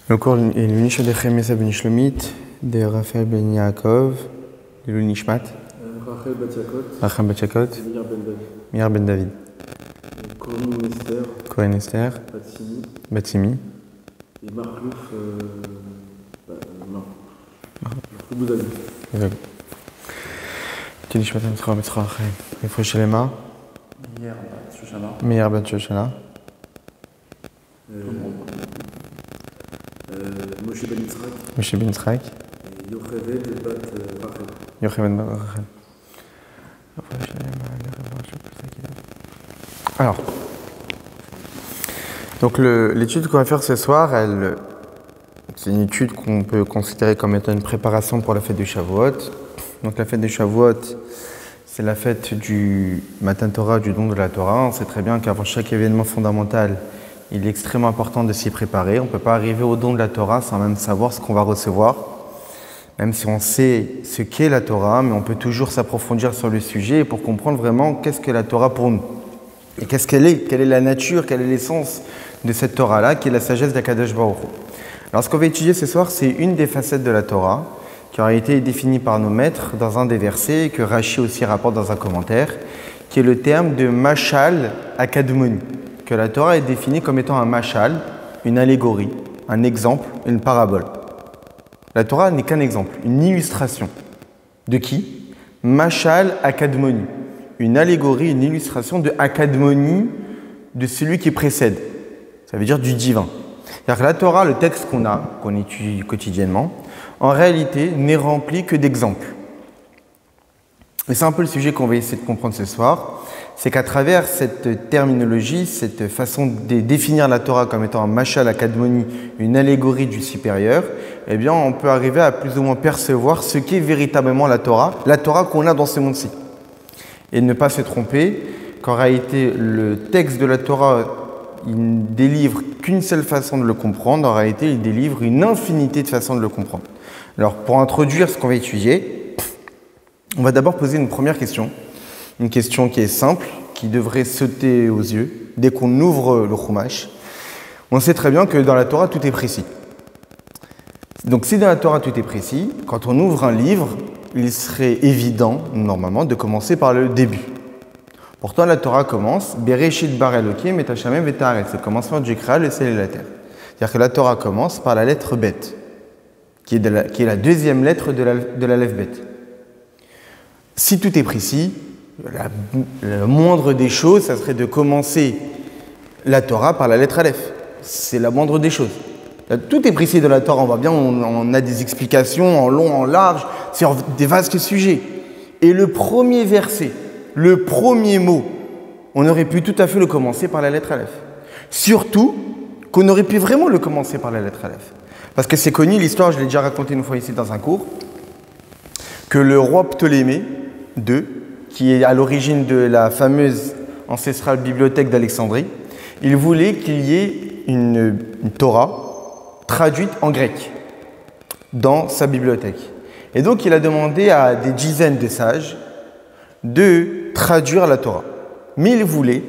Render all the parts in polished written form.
Le cours est l'unish de Chemesa ben Shlomit, de Raphaël ben Yaakov, de l'unishmat. Rachel bat Yakot. Mir ben David. Cohen Esther. Batsimi. Et Marlouf. Marlouf Bouzavi. Tilishmat Mitzra Mitzra Rachel. Refresh Shalema. Meir bat Shoshana. Moshe ben Yitzhak. Yocheved bat Rachel. Alors, donc l'étude qu'on va faire ce soir, c'est une étude qu'on peut considérer comme étant une préparation pour la fête de Shavuot. Donc la fête de Shavuot, c'est la fête du Matan Torah, du don de la Torah. On sait très bien qu'avant chaque événement fondamental, il est extrêmement important de s'y préparer. On ne peut pas arriver au don de la Torah sans même savoir ce qu'on va recevoir. Même si on sait ce qu'est la Torah, mais on peut toujours s'approfondir sur le sujet pour comprendre vraiment qu'est-ce que la Torah pour nous. Et qu'est-ce qu'elle est, quelle est la nature, quelle est l'essence de cette Torah-là, qui est la sagesse d'Akadosh Baruch Hu. Alors ce qu'on va étudier ce soir, c'est une des facettes de la Torah, qui aura été définie par nos maîtres dans un des versets, que Rashi aussi rapporte dans un commentaire, qui est le terme de Mashal Akadmoni, que la Torah est définie comme étant un Mashal, une allégorie, un exemple, une parabole. La Torah n'est qu'un exemple, une illustration. De qui? Mashal Akadmoni. Une allégorie, une illustration de Akadmoni, de celui qui précède. Ça veut dire du divin. C'est-à-dire que la Torah, le texte qu'on étudie quotidiennement, en réalité, n'est rempli que d'exemples. Et c'est un peu le sujet qu'on va essayer de comprendre ce soir. C'est qu'à travers cette terminologie, cette façon de définir la Torah comme étant un mashal akadmoni, une allégorie du supérieur, eh bien, on peut arriver à plus ou moins percevoir ce qu'est véritablement la Torah qu'on a dans ce monde-ci. Et ne pas se tromper qu'en réalité, le texte de la Torah, il ne délivre qu'une seule façon de le comprendre. En réalité, il délivre une infinité de façons de le comprendre. Alors, pour introduire ce qu'on va étudier, on va d'abord poser une première question. Une question qui est simple, qui devrait sauter aux yeux dès qu'on ouvre le Chumash. On sait très bien que dans la Torah, tout est précis. Donc si dans la Torah, tout est précis, quand on ouvre un livre, il serait évident, normalement, de commencer par le début. Pourtant, la Torah commence « Bereshit bar Elokim et Hashamem v'ta'aretz », c'est le commencement du Créa, le ciel et la terre. C'est-à-dire que la Torah commence par la lettre Bet, qui est la deuxième lettre de la lèvre Bet. Si tout est précis, la moindre des choses, ça serait de commencer la Torah par la lettre Aleph. C'est la moindre des choses. Tout est précis de la Torah, on voit bien, on a des explications en long, en large, sur des vastes sujets. Et le premier verset, le premier mot, on aurait pu tout à fait le commencer par la lettre Aleph. Surtout qu'on aurait pu vraiment le commencer par la lettre Aleph. Parce que c'est connu, l'histoire, je l'ai déjà raconté une fois ici dans un cours, que le roi Ptolémée II, qui est à l'origine de la fameuse ancestrale bibliothèque d'Alexandrie, il voulait qu'il y ait une Torah traduite en grec dans sa bibliothèque. Et donc il a demandé à des dizaines de sages de traduire la Torah. Mais il voulait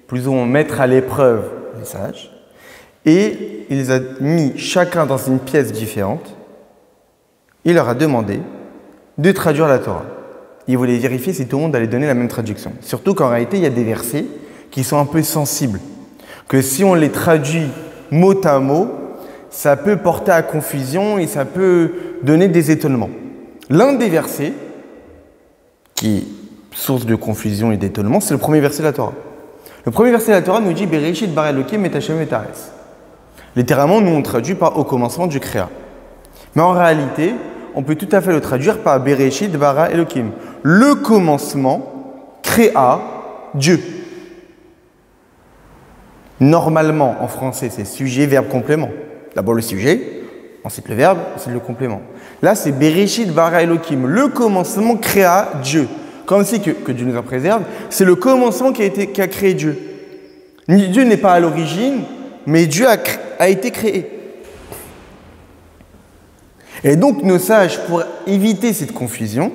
plus ou moins mettre à l'épreuve les sages et il les a mis chacun dans une pièce différente. Il leur a demandé de traduire la Torah. Il voulait vérifier si tout le monde allait donner la même traduction. Surtout qu'en réalité, il y a des versets qui sont un peu sensibles. Que si on les traduit mot à mot, ça peut porter à confusion et ça peut donner des étonnements. L'un des versets qui est source de confusion et d'étonnement, c'est le premier verset de la Torah. Le premier verset de la Torah nous dit « Bereshit bar Elokim et Hashem v'ta'aretz ». Littéralement, nous on traduit par « au commencement du Créa ». Mais en réalité, on peut tout à fait le traduire par « Bereshit bara Elokim ». Le commencement créa Dieu. Normalement, en français, c'est sujet, verbe, complément. D'abord le sujet, ensuite le verbe, ensuite le complément. Là, c'est Bereshit bara Elokim. Le commencement créa Dieu. Comme si que Dieu nous en préserve, c'est le commencement qui a créé Dieu. Dieu n'est pas à l'origine, mais Dieu a été créé. Et donc, nos sages, pour éviter cette confusion,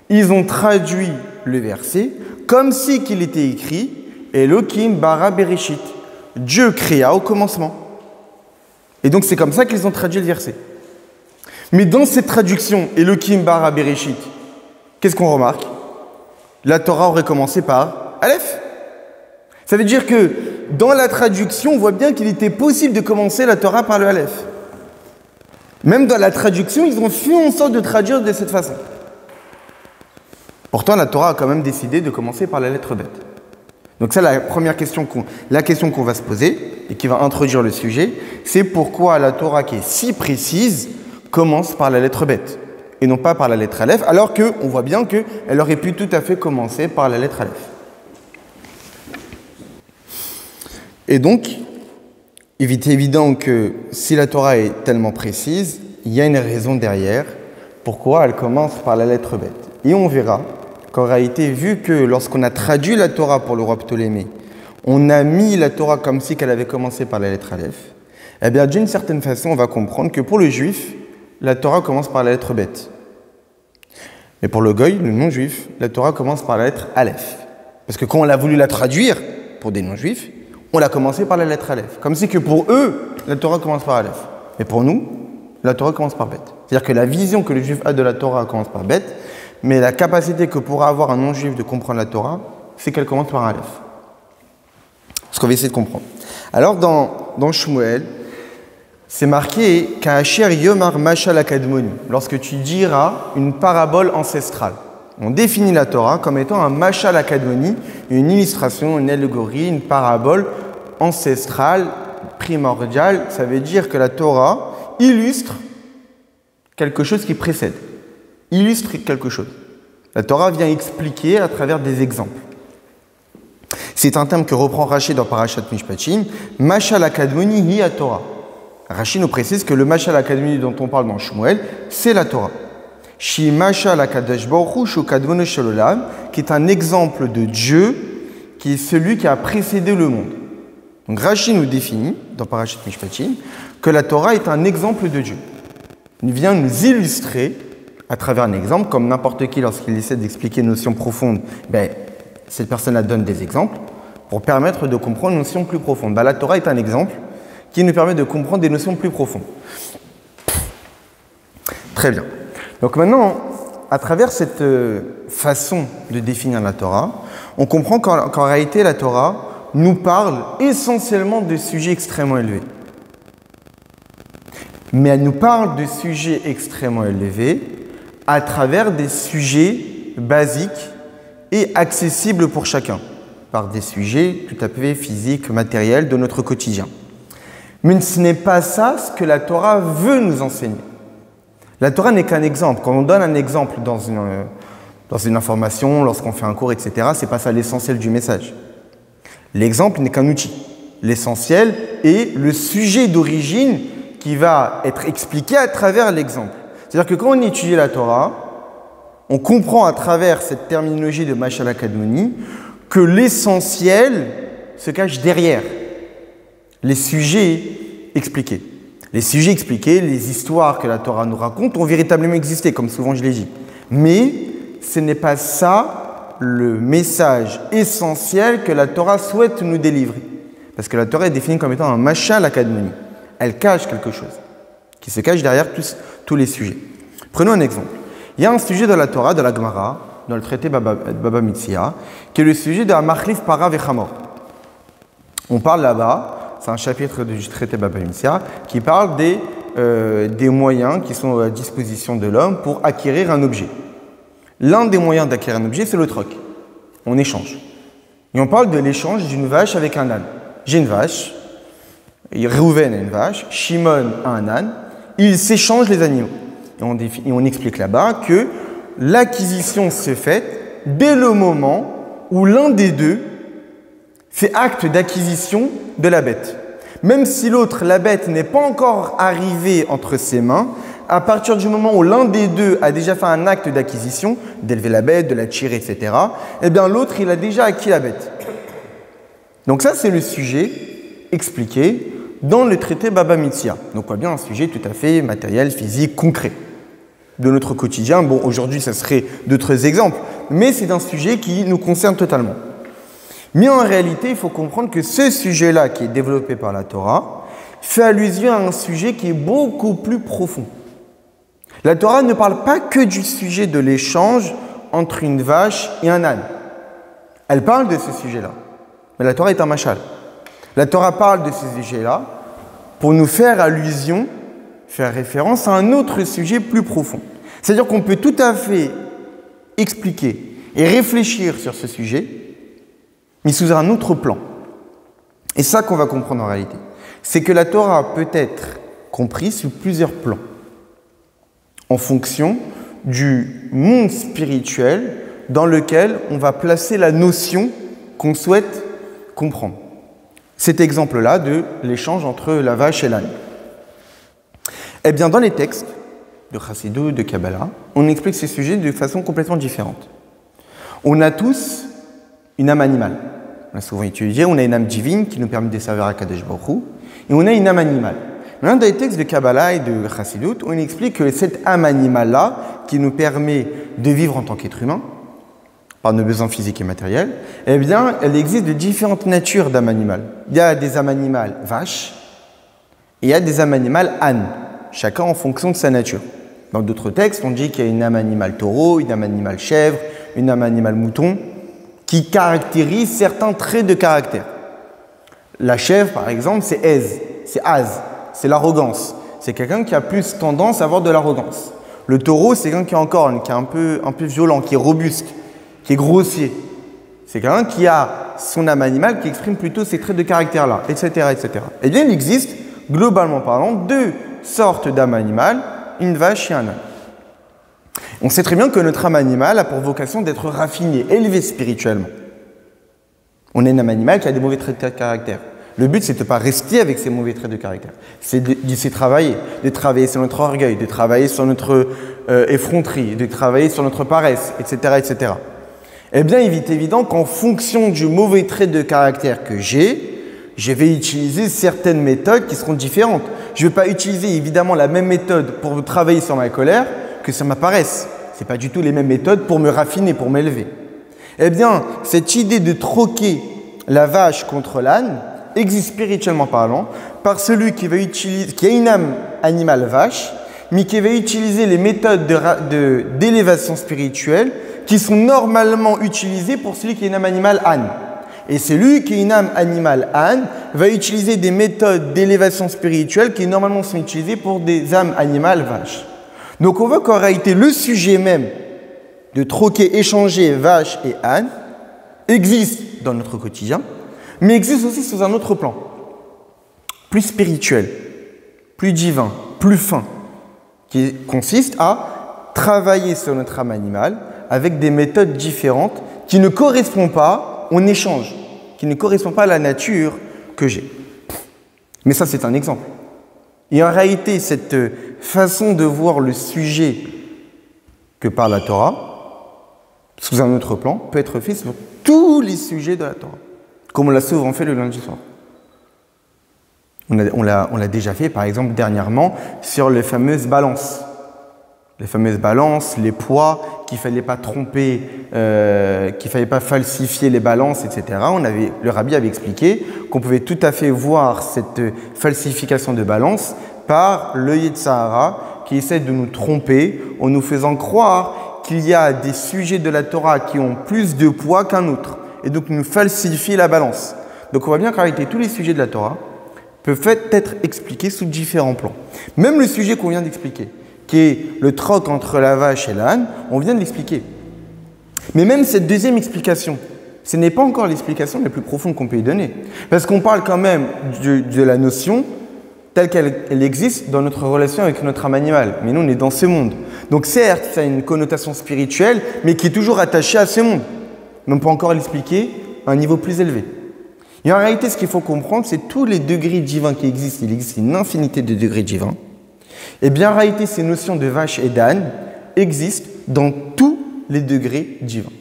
ils ont traduit le verset comme si qu'il était écrit Elokim bara Bereshit. Dieu créa au commencement. Et donc c'est comme ça qu'ils ont traduit le verset. Mais dans cette traduction, Elohim bara Bereshit, qu'est-ce qu'on remarque? La Torah aurait commencé par Aleph. Ça veut dire que dans la traduction, on voit bien qu'il était possible de commencer la Torah par le Aleph. Même dans la traduction, ils ont fait en sorte de traduire de cette façon. Pourtant, la Torah a quand même décidé de commencer par la lettre bête. Donc ça, la première question qu'on va se poser et qui va introduire le sujet, c'est pourquoi la Torah qui est si précise commence par la lettre bête et non pas par la lettre Aleph, alors qu'on voit bien qu'elle aurait pu tout à fait commencer par la lettre Aleph. Et donc, il est évident que si la Torah est tellement précise, il y a une raison derrière pourquoi elle commence par la lettre bête. Et on verra qu'en réalité, vu que lorsqu'on a traduit la Torah pour le roi Ptolémée, on a mis la Torah comme si qu'elle avait commencé par la lettre Aleph, eh bien d'une certaine façon, on va comprendre que pour le juif, la Torah commence par la lettre bête. Mais pour le goy, le non-juif, la Torah commence par la lettre Aleph. Parce que quand on a voulu la traduire pour des non-juifs, on l'a commencé par la lettre Aleph. Comme si que pour eux, la Torah commence par Aleph. Mais pour nous, la Torah commence par bête. C'est-à-dire que la vision que le juif a de la Torah commence par bête, mais la capacité que pourra avoir un non-juif de comprendre la Torah, c'est qu'elle commence par un Aleph. Ce qu'on va essayer de comprendre. Alors, dans Shmuel, c'est marqué « Ka'asher yomar mashal akadmoni » lorsque tu diras une parabole ancestrale. On définit la Torah comme étant un mashal akadmoni, une illustration, une allégorie, une parabole ancestrale, primordiale. Ça veut dire que la Torah illustre quelque chose qui précède. Illustre quelque chose. La Torah vient expliquer à travers des exemples. C'est un terme que reprend Rashi dans Parashat Mishpatim. Mashal akadmoni hi à Torah. Rashi nous précise que le mashal akadmoni dont on parle dans Shmuel, c'est la Torah. Shi mashal akadosh baruch hu shu kadmono shel olam, qui est un exemple de Dieu, qui est celui qui a précédé le monde. Donc Rashi nous définit dans Parashat Mishpatim que la Torah est un exemple de Dieu. Il vient nous illustrer à travers un exemple, comme n'importe qui lorsqu'il essaie d'expliquer une notion profonde, cette personne-là donne des exemples pour permettre de comprendre une notion plus profonde. La Torah est un exemple qui nous permet de comprendre des notions plus profondes. Très bien. Donc maintenant, à travers cette façon de définir la Torah, on comprend qu'en réalité, la Torah nous parle essentiellement de sujets extrêmement élevés. Mais elle nous parle de sujets extrêmement élevés à travers des sujets basiques et accessibles pour chacun, par des sujets tout à fait physiques, matériels de notre quotidien. Mais ce n'est pas ça ce que la Torah veut nous enseigner. La Torah n'est qu'un exemple. Quand on donne un exemple dans une information, lorsqu'on fait un cours, etc., ce n'est pas ça l'essentiel du message. L'exemple n'est qu'un outil. L'essentiel est le sujet d'origine qui va être expliqué à travers l'exemple. C'est-à-dire que quand on étudie la Torah, on comprend à travers cette terminologie de Mashal akadmoni que l'essentiel se cache derrière les sujets expliqués. Les sujets expliqués, les histoires que la Torah nous raconte ont véritablement existé, comme souvent je l'ai dit. Mais ce n'est pas ça le message essentiel que la Torah souhaite nous délivrer. Parce que la Torah est définie comme étant un mashal akadmoni. Elle cache quelque chose qui se cache derrière tous les sujets. Prenons un exemple. Il y a un sujet dans la Torah, de la Gemara, dans le traité Baba Metzia, qui est le sujet de la Machlif Para Vechamor. On parle là-bas, c'est un chapitre du traité Baba Metzia, qui parle des moyens qui sont à la disposition de l'homme pour acquérir un objet. L'un des moyens d'acquérir un objet, c'est le troc. On échange. Et on parle de l'échange d'une vache avec un âne. J'ai une vache, Reuven a une vache, Shimon a un âne, ils s'échangent les animaux. Et on explique là-bas que l'acquisition se fait dès le moment où l'un des deux fait acte d'acquisition de la bête. Même si l'autre, la bête, n'est pas encore arrivée entre ses mains, à partir du moment où l'un des deux a déjà fait un acte d'acquisition, d'élever la bête, de la tirer, etc., eh bien l'autre, il a déjà acquis la bête. Donc ça, c'est le sujet expliqué dans le traité Baba Metzia. Donc on voit bien un sujet tout à fait matériel, physique, concret de notre quotidien. Bon, aujourd'hui, ça serait d'autres exemples, mais c'est un sujet qui nous concerne totalement. Mais en réalité, il faut comprendre que ce sujet-là qui est développé par la Torah fait allusion à un sujet qui est beaucoup plus profond. La Torah ne parle pas que du sujet de l'échange entre une vache et un âne. Elle parle de ce sujet-là. Mais la Torah est un mashal. La Torah parle de ce sujet-là pour nous faire allusion, faire référence à un autre sujet plus profond. C'est-à-dire qu'on peut tout à fait expliquer et réfléchir sur ce sujet, mais sous un autre plan. Et ça qu'on va comprendre en réalité. C'est que la Torah peut être comprise sous plusieurs plans, en fonction du monde spirituel dans lequel on va placer la notion qu'on souhaite comprendre. Cet exemple-là de l'échange entre la vache et l'âne. Eh bien, dans les textes de Chassidut, de Kabbalah, on explique ces sujets de façon complètement différente. On a tous une âme animale. On a souvent étudié, on a une âme divine qui nous permet de servir à Kadosh Baruch Hu, et on a une âme animale. Maintenant, dans les textes de Kabbalah et de Chassidut, on explique que cette âme animale-là, qui nous permet de vivre en tant qu'être humain, par nos besoins physiques et matériels, eh bien, elle existe de différentes natures d'âmes animales. Il y a des âmes animales vaches, et il y a des âmes animales ânes, chacun en fonction de sa nature. Dans d'autres textes, on dit qu'il y a une âme animale taureau, une âme animale chèvre, une âme animale mouton, qui caractérisent certains traits de caractère. La chèvre, par exemple, c'est az, c'est l'arrogance. C'est quelqu'un qui a plus tendance à avoir de l'arrogance. Le taureau, c'est quelqu'un qui est en corne, qui est un peu violent, qui est robuste, qui est grossier. C'est quelqu'un qui a son âme animale qui exprime plutôt ces traits de caractère-là, etc., etc. Eh bien, il existe, globalement parlant, deux sortes d'âmes animales, une vache et un âne. On sait très bien que notre âme animale a pour vocation d'être raffinée, élevée spirituellement. On est une âme animale qui a des mauvais traits de caractère. Le but, c'est de ne pas rester avec ces mauvais traits de caractère. C'est de travailler sur notre orgueil, de travailler sur notre effronterie, de travailler sur notre paresse, etc., etc. Eh bien, il est évident qu'en fonction du mauvais trait de caractère que je vais utiliser certaines méthodes qui seront différentes. Je ne vais pas utiliser évidemment la même méthode pour travailler sur ma colère que sur ma paresse. Ce n'est pas du tout les mêmes méthodes pour me raffiner, pour m'élever. Eh bien, cette idée de troquer la vache contre l'âne existe spirituellement parlant par celui qui a une âme animale vache, mais qui va utiliser les méthodes d'élévation spirituelle qui sont normalement utilisées pour celui qui a une âme animale âne. Et celui qui a une âme animale âne va utiliser des méthodes d'élévation spirituelle qui normalement sont utilisées pour des âmes animales vaches. Donc on voit qu'en réalité, le sujet même de troquer, échanger vache et âne existe dans notre quotidien, mais existe aussi sous un autre plan, plus spirituel, plus divin, plus fin, qui consiste à travailler sur notre âme animale avec des méthodes différentes qui ne correspondent pas, on échange, qui ne correspondent pas à la nature que j'ai. Mais ça, c'est un exemple. Et en réalité, cette façon de voir le sujet que parle la Torah, sous un autre plan, peut être fait sur tous les sujets de la Torah, comme on l'a souvent fait le lundi soir. On l'a déjà fait, par exemple, dernièrement, sur les fameuses balances. Les fameuses balances, les poids, qu'il ne fallait pas tromper, qu'il ne fallait pas falsifier les balances, etc. Le rabbi avait expliqué qu'on pouvait tout à fait voir cette falsification de balance par le Yetzer Hara qui essaie de nous tromper en nous faisant croire qu'il y a des sujets de la Torah qui ont plus de poids qu'un autre et donc nous falsifier la balance. Donc on voit bien qu'en réalité tous les sujets de la Torah peuvent être expliqués sous différents plans. Même le sujet qu'on vient d'expliquer, qui est le troc entre la vache et l'âne, on vient de l'expliquer. Mais même cette deuxième explication, ce n'est pas encore l'explication la plus profonde qu'on peut y donner. Parce qu'on parle quand même de la notion telle qu'elle existe dans notre relation avec notre âme animale. Mais nous, on est dans ce monde. Donc certes, ça a une connotation spirituelle, mais qui est toujours attachée à ce monde. Mais on peut encore l'expliquer à un niveau plus élevé. Et en réalité, ce qu'il faut comprendre, c'est tous les degrés divins qui existent. Il existe une infinité de degrés divins. Et bien en réalité, ces notions de vache et d'âne existent dans tous les degrés divins.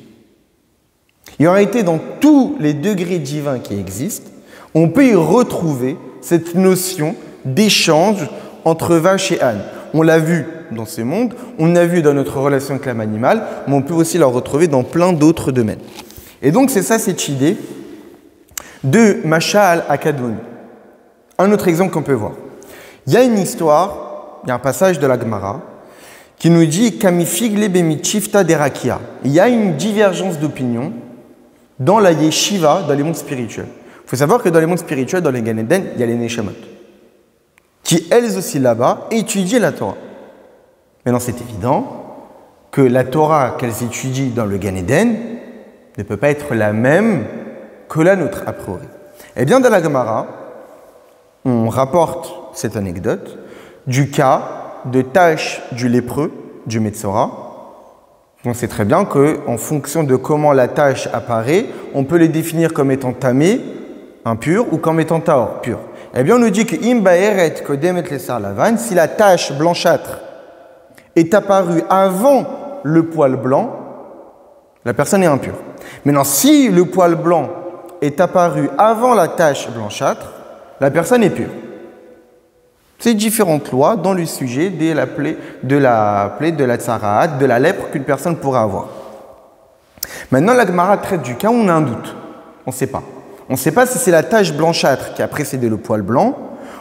Et en réalité, dans tous les degrés divins qui existent, on peut y retrouver cette notion d'échange entre vache et âne. On l'a vu dans ce monde, on l'a vu dans notre relation avec l'âme animale, mais on peut aussi la retrouver dans plein d'autres domaines. Et donc c'est ça cette idée de Mashal Akadmoni. Un autre exemple qu'on peut voir. Il y a une histoire, il y a un passage de la Gemara qui nous dit Kamifigle bemichifta derakia. Il y a une divergence d'opinion dans la yeshiva, dans les mondes spirituels. Il faut savoir que dans les mondes spirituels, dans les Gan Eden, il y a les Neshamot, qui elles aussi là-bas étudient la Torah. Maintenant, c'est évident que la Torah qu'elles étudient dans le Gan Eden ne peut pas être la même que la nôtre, a priori. Eh bien, dans la Gemara, on rapporte cette anecdote du cas de tâche du lépreux, du Metzora. On sait très bien qu'en fonction de comment la tâche apparaît, on peut les définir comme étant tamé, impur, ou comme étant taor, pur. Eh bien, on nous dit que imbaeret kodemet lesar lavan, si la tache blanchâtre est apparue avant le poil blanc, la personne est impure. Maintenant, si le poil blanc est apparu avant la tache blanchâtre, la personne est pure. C'est différentes lois dans le sujet de la plaie, de la tsaraat, de la lèpre qu'une personne pourrait avoir. Maintenant, la Gemara traite du cas où on a un doute. On ne sait pas. On ne sait pas si c'est la tache blanchâtre qui a précédé le poil blanc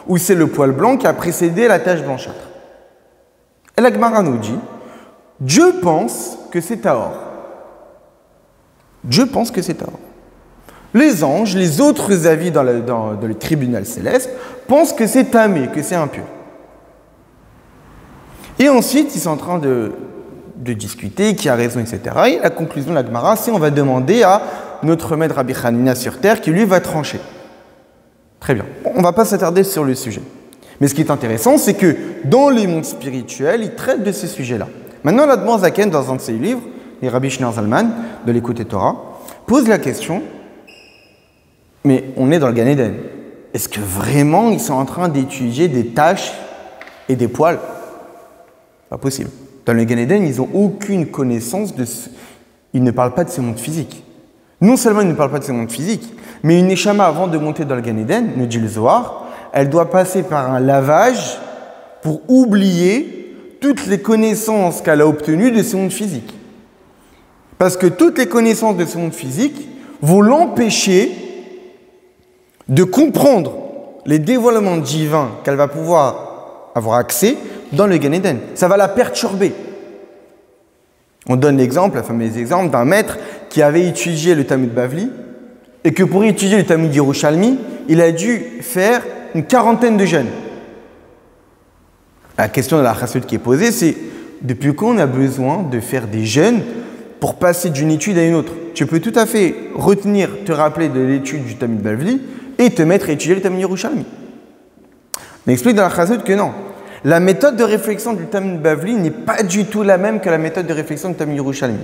ou c'est le poil blanc qui a précédé la tache blanchâtre. Et la Gemara nous dit, Dieu pense que c'est Taor. Dieu pense que c'est Taor. Les anges, les autres avis dans le tribunal céleste, pensent que c'est tamé, que c'est impur. Et ensuite, ils sont en train de discuter, qui a raison, etc. Et la conclusion de la Gemara, c'est on va demander à notre maître Rabbi Hanina sur terre, qui lui va trancher. Très bien. On ne va pas s'attarder sur le sujet. Mais ce qui est intéressant, c'est que dans les mondes spirituels, ils traitent de ces sujets-là. Maintenant, l'Admor Zaken, dans un de ses livres, les Rabbi Shneur Zalman, de l'Écoute Torah, pose la question, mais on est dans le Gan Eden. Est-ce que vraiment ils sont en train d'étudier des taches et des poils? Pas possible. Dans le Gan Eden, ils n'ont aucune connaissance de ce... Ils ne parlent pas de ces mondes physiques. Non seulement ils ne parlent pas de ces mondes physiques, mais une Neshama, avant de monter dans le Gan Eden, nous dit le Zohar, elle doit passer par un lavage pour oublier toutes les connaissances qu'elle a obtenues de ces mondes physiques. Parce que toutes les connaissances de ces mondes physiques vont l'empêcher de comprendre les dévoilements divins qu'elle va pouvoir avoir accès dans le Gan Eden. Ça va la perturber. On donne l'exemple, le fameux exemple d'un maître qui avait étudié le Talmud Bavli et que pour étudier le Talmud Yerushalmi, il a dû faire une 40aine de jeûnes. La question de la chassid qui est posée, c'est depuis quand on a besoin de faire des jeûnes pour passer d'une étude à une autre? Tu peux tout à fait retenir, te rappeler de l'étude du Talmud Bavli et te mettre à étudier le Talmud Yerushalmi. On explique dans la chassid que non. La méthode de réflexion du Talmud Bavli n'est pas du tout la même que la méthode de réflexion du Talmud Yerushalmi.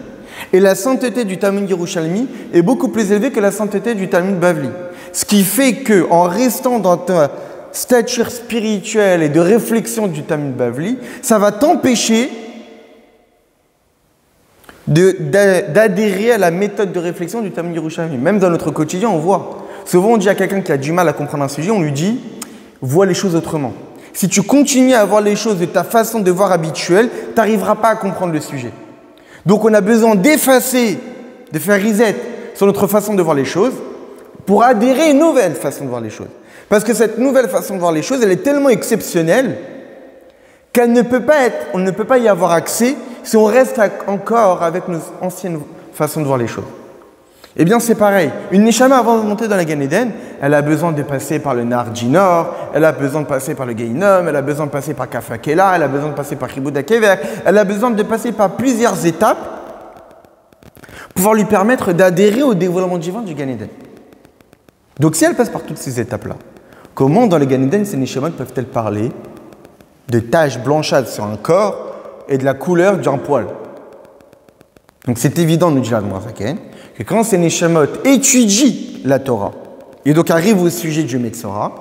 Et la sainteté du Talmud Yerushalmi est beaucoup plus élevée que la sainteté du Talmud Bavli. Ce qui fait que, en restant dans ta stature spirituelle et de réflexion du Talmud Bavli, ça va t'empêcher d'adhérer à la méthode de réflexion du Talmud Yerushalmi. Même dans notre quotidien, on voit. Souvent, on dit à quelqu'un qui a du mal à comprendre un sujet, on lui dit « vois les choses autrement ». Si tu continues à voir les choses de ta façon de voir habituelle, tu n'arriveras pas à comprendre le sujet. Donc on a besoin d'effacer, de faire reset sur notre façon de voir les choses pour adhérer à une nouvelle façon de voir les choses. Parce que cette nouvelle façon de voir les choses, elle est tellement exceptionnelle qu'elle ne peut pas être, on ne peut pas y avoir accès si on reste encore avec nos anciennes façons de voir les choses. Eh bien, c'est pareil. Une Neshama, avant de monter dans la Gan Eden, elle a besoin de passer par le Nar Jinor, elle a besoin de passer par le Geinom, elle a besoin de passer par Kafakela, elle a besoin de passer par Chibouda Akever, elle a besoin de passer par plusieurs étapes pour pouvoir lui permettre d'adhérer au dévoilement divin du Gan Eden. Donc, si elle passe par toutes ces étapes-là, comment dans le Gan Eden, ces Neshamot peuvent-elles parler de taches blanchâtres sur un corps et de la couleur d'un poil? Donc, c'est évident, nous dit l'Admor Zaken, que quand ces Neshamot étudient la Torah et donc arrivent au sujet du Metzora,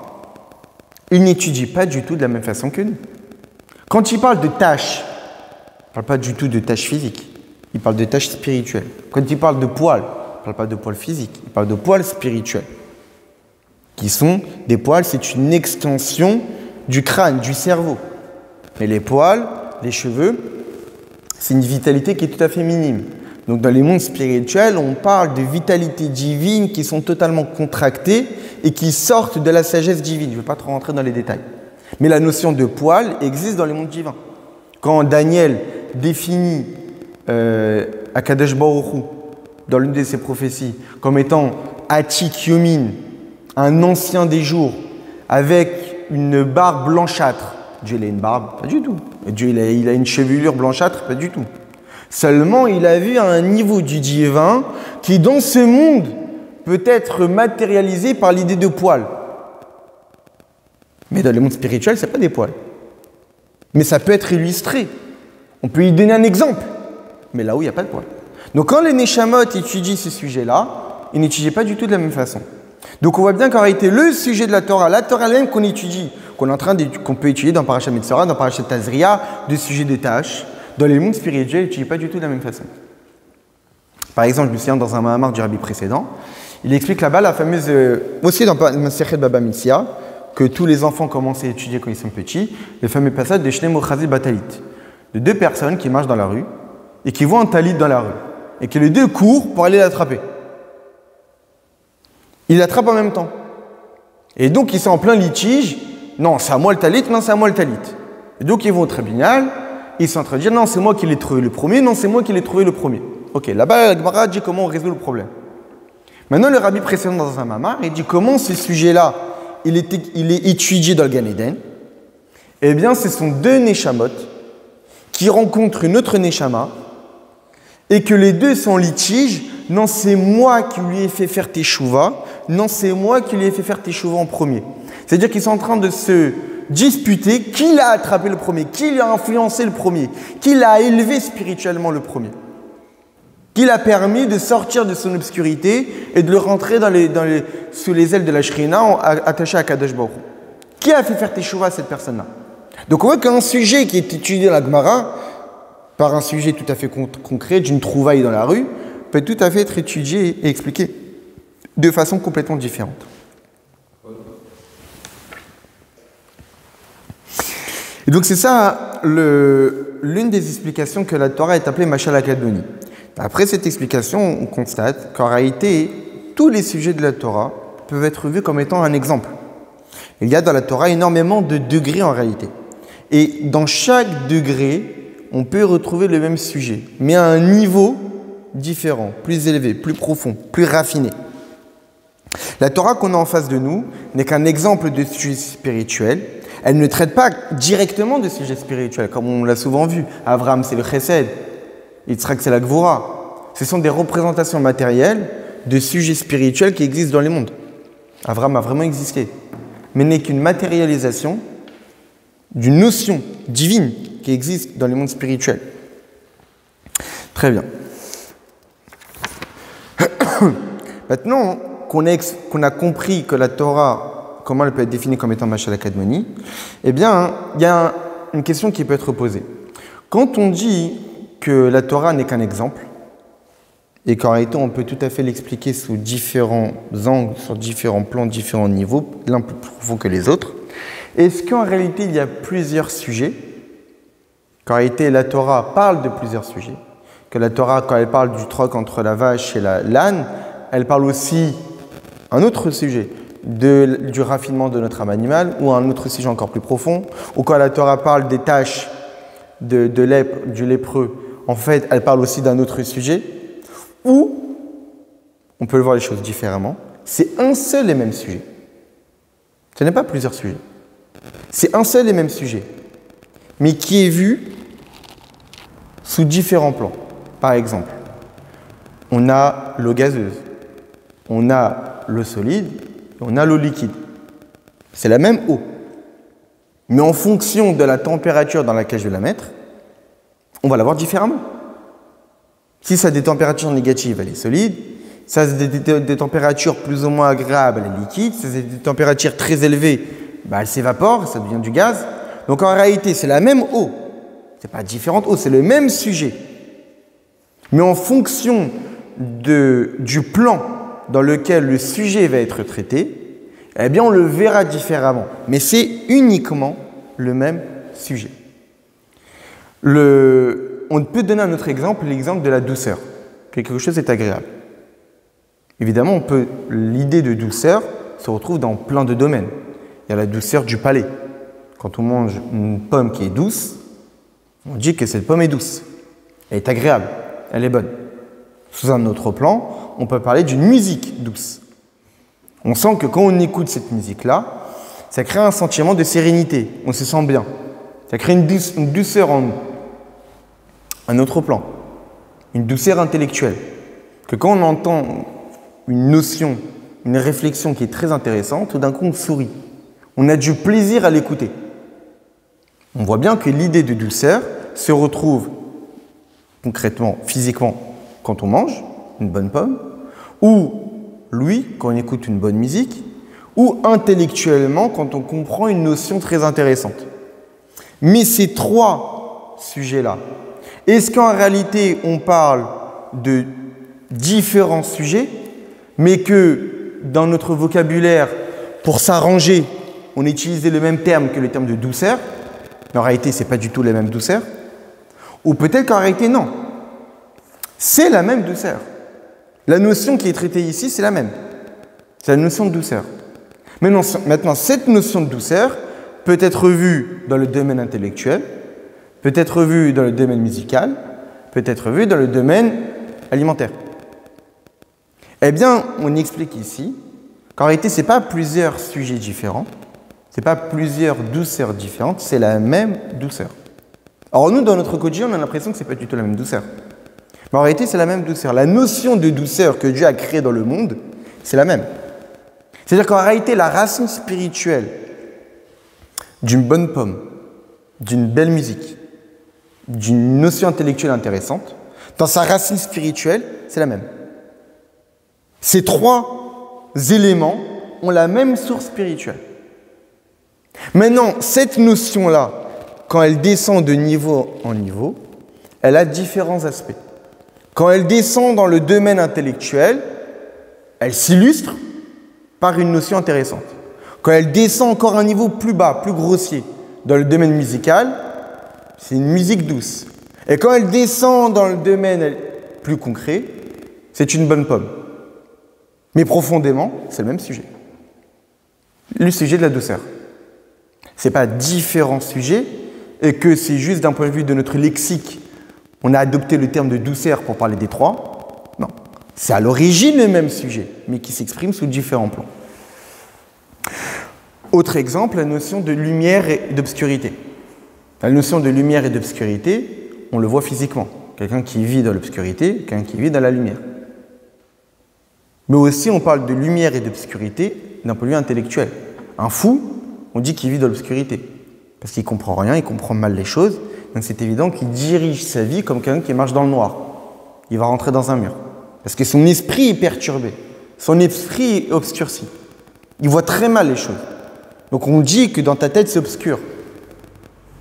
ils n'étudient pas du tout de la même façon que nous. Quand ils parlent de tâches, ils ne parlent pas du tout de tâches physiques, ils parlent de tâches spirituelles. Quand ils parlent de poils, ils ne parlent pas de poils physiques, ils parlent de poils spirituels. Qui sont des poils, c'est une extension du crâne, du cerveau. Mais les poils, les cheveux, c'est une vitalité qui est tout à fait minime. Donc dans les mondes spirituels, on parle de vitalités divines qui sont totalement contractées et qui sortent de la sagesse divine. Je ne vais pas trop rentrer dans les détails. Mais la notion de poil existe dans les mondes divins. Quand Daniel définit Akadosh Baruch Hu, dans l'une de ses prophéties, comme étant Atik Yomin, un ancien des jours, avec une barbe blanchâtre. Dieu, il a une barbe? Pas du tout. Dieu, il a une chevelure blanchâtre? Pas du tout. Seulement, il a vu un niveau du divin qui, dans ce monde, peut être matérialisé par l'idée de poil. Mais dans le monde spirituel, ce n'est pas des poils. Mais ça peut être illustré. On peut y donner un exemple. Mais là où il n'y a pas de poils. Donc quand les Neshamot étudient ces sujets-là, ils n'étudient pas du tout de la même façon. Donc on voit bien qu'en réalité, le sujet de la Torah même qu'on étudie, qu'on peut étudier dans Parashat Metzora, dans Parashat Tazria, des sujets de tâches, dans les mondes spirituels, ils n'étudient pas du tout de la même façon. Par exemple, je me souviens dans un Mahamar du Rabbi précédent, il explique là-bas la fameuse, aussi dans Masechet Baba Mitzia, que tous les enfants commencent à étudier quand ils sont petits, le fameux passage de Shnei Mochazi Batalit, de deux personnes qui marchent dans la rue et qui voient un talit dans la rue et que les deux courent pour aller l'attraper. Ils l'attrapent en même temps. Et donc ils sont en plein litige. Non, c'est à moi le talit, non, c'est à moi le talit. Et donc ils vont au tribunal, ils sont en train de dire non, c'est moi qui l'ai trouvé le premier, non, c'est moi qui l'ai trouvé le premier. Ok, là-bas, la Gemara dit comment on résout le problème. Maintenant, le rabbi précédent dans un mamar, il dit comment ce sujet-là, il est étudié dans le Gan Eden. Eh bien, ce sont deux Neshamot qui rencontrent une autre Neshama et que les deux sont en litige. Non, c'est moi qui lui ai fait faire teshuva. Non, c'est moi qui lui ai fait faire teshuva en premier. C'est-à-dire qu'ils sont en train de se disputer qui l'a attrapé le premier, qui l'a influencé le premier, qui l'a élevé spirituellement le premier, qui l'a permis de sortir de son obscurité et de le rentrer sous les ailes de la Shrina attaché à Kadosh Baruch Hu. Qui a fait faire teshuva à cette personne-là? Donc on voit qu'un sujet qui est étudié dans la Gemara, par un sujet tout à fait concret, d'une trouvaille dans la rue, peut tout à fait être étudié et expliqué de façon complètement différente. Et donc c'est ça l'une des explications que la Torah est appelée Mashal HaKadmoni. Après cette explication, on constate qu'en réalité, tous les sujets de la Torah peuvent être vus comme étant un exemple. Il y a dans la Torah énormément de degrés en réalité. Et dans chaque degré, on peut retrouver le même sujet, mais à un niveau différent, plus élevé, plus profond, plus raffiné. La Torah qu'on a en face de nous n'est qu'un exemple de sujet spirituel. Elle ne traite pas directement de sujets spirituels, comme on l'a souvent vu. Abraham, c'est le Chesed. Yitzhak, c'est la Gvura. Ce sont des représentations matérielles de sujets spirituels qui existent dans les mondes. Abraham a vraiment existé, mais n'est qu'une matérialisation d'une notion divine qui existe dans les mondes spirituels. Très bien. Maintenant qu'on a compris que la Torah, comment elle peut être définie comme étant Mashal HaKadmoni, eh bien, il y a une question qui peut être posée. Quand on dit que la Torah n'est qu'un exemple, et qu'en réalité on peut tout à fait l'expliquer sous différents angles, sur différents plans, différents niveaux, l'un plus profond que les autres, est-ce qu'en réalité il y a plusieurs sujets? Qu'en réalité la Torah parle de plusieurs sujets? Que la Torah, quand elle parle du troc entre la vache et l'âne, elle parle aussi un autre sujet, du raffinement de notre âme animale, ou un autre sujet encore plus profond, ou quand la Torah parle des tâches du lépreux, en fait, elle parle aussi d'un autre sujet, ou, on peut le voir les choses différemment, c'est un seul et même sujet. Ce n'est pas plusieurs sujets. C'est un seul et même sujet, mais qui est vu sous différents plans. Par exemple, on a l'eau gazeuse, on a l'eau solide, et on a l'eau liquide. C'est la même eau. Mais en fonction de la température dans laquelle je vais la mettre, on va la voir différemment. Si ça a des températures négatives, elle est solide. Si ça a des températures plus ou moins agréables, elle est liquide. Si ça a des températures très élevées, elle s'évapore, ça devient du gaz. Donc en réalité, c'est la même eau. Ce n'est pas différente eau, c'est le même sujet. Mais en fonction du plan dans lequel le sujet va être traité, eh bien on le verra différemment. Mais c'est uniquement le même sujet. On peut donner un autre exemple, l'exemple de la douceur. Quelque chose est agréable. Évidemment, l'idée de douceur se retrouve dans plein de domaines. Il y a la douceur du palais. Quand on mange une pomme qui est douce, on dit que cette pomme est douce. Elle est agréable, elle est bonne. Sous un autre plan, on peut parler d'une musique douce. On sent que quand on écoute cette musique-là, ça crée un sentiment de sérénité, on se sent bien. Ça crée une douceur en nous. Un autre plan, une douceur intellectuelle. Que quand on entend une notion, une réflexion qui est très intéressante, tout d'un coup on sourit. On a du plaisir à l'écouter. On voit bien que l'idée de douceur se retrouve concrètement, physiquement, quand on mange une bonne pomme, ou lui, quand on écoute une bonne musique, ou intellectuellement, quand on comprend une notion très intéressante. Mais ces trois sujets-là, est-ce qu'en réalité, on parle de différents sujets, mais que dans notre vocabulaire, pour s'arranger, on utilisait le même terme que le terme de douceur, mais en réalité, ce n'est pas du tout la même douceur. Ou peut-être qu'en réalité, non. C'est la même douceur. La notion qui est traitée ici, c'est la même. C'est la notion de douceur. Maintenant, cette notion de douceur peut être vue dans le domaine intellectuel, peut être vue dans le domaine musical, peut être vue dans le domaine alimentaire. Eh bien, on explique ici qu'en réalité, ce n'est pas plusieurs sujets différents, ce n'est pas plusieurs douceurs différentes, c'est la même douceur. Alors nous, dans notre quotidien, on a l'impression que ce n'est pas du tout la même douceur. Mais en réalité, c'est la même douceur. La notion de douceur que Dieu a créée dans le monde, c'est la même. C'est-à-dire qu'en réalité, la racine spirituelle d'une bonne pomme, d'une belle musique, d'une notion intellectuelle intéressante, dans sa racine spirituelle, c'est la même. Ces trois éléments ont la même source spirituelle. Maintenant, cette notion-là, quand elle descend de niveau en niveau, elle a différents aspects. Quand elle descend dans le domaine intellectuel, elle s'illustre par une notion intéressante. Quand elle descend encore à un niveau plus bas, plus grossier, dans le domaine musical, c'est une musique douce. Et quand elle descend dans le domaine plus concret, c'est une bonne pomme. Mais profondément, c'est le même sujet. Le sujet de la douceur. Ce n'est pas différents sujets et que c'est juste d'un point de vue de notre lexique. On a adopté le terme de douceur pour parler des trois. Non. C'est à l'origine le même sujet, mais qui s'exprime sous différents plans. Autre exemple, la notion de lumière et d'obscurité. La notion de lumière et d'obscurité, on le voit physiquement. Quelqu'un qui vit dans l'obscurité, quelqu'un qui vit dans la lumière. Mais aussi, on parle de lumière et d'obscurité d'un point de vue intellectuel. Un fou, on dit qu'il vit dans l'obscurité. Parce qu'il ne comprend rien, il comprend mal les choses. Donc c'est évident qu'il dirige sa vie comme quelqu'un qui marche dans le noir. Il va rentrer dans un mur. Parce que son esprit est perturbé. Son esprit est obscurci. Il voit très mal les choses. Donc on dit que dans ta tête, c'est obscur.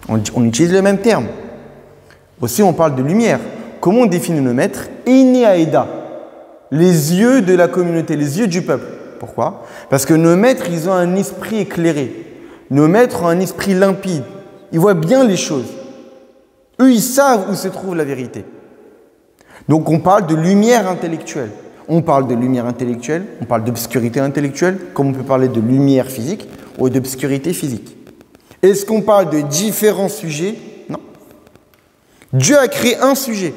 On utilise le même terme. Aussi, on parle de lumière. Comment on définit nos maîtres? Ene Aeda. Les yeux de la communauté, les yeux du peuple. Pourquoi? Parce que nos maîtres, ils ont un esprit éclairé. Nos maîtres ont un esprit limpide. Ils voient bien les choses. Eux, ils savent où se trouve la vérité. Donc, on parle de lumière intellectuelle. On parle de lumière intellectuelle, on parle d'obscurité intellectuelle, comme on peut parler de lumière physique ou d'obscurité physique. Est-ce qu'on parle de différents sujets? Non. Dieu a créé un sujet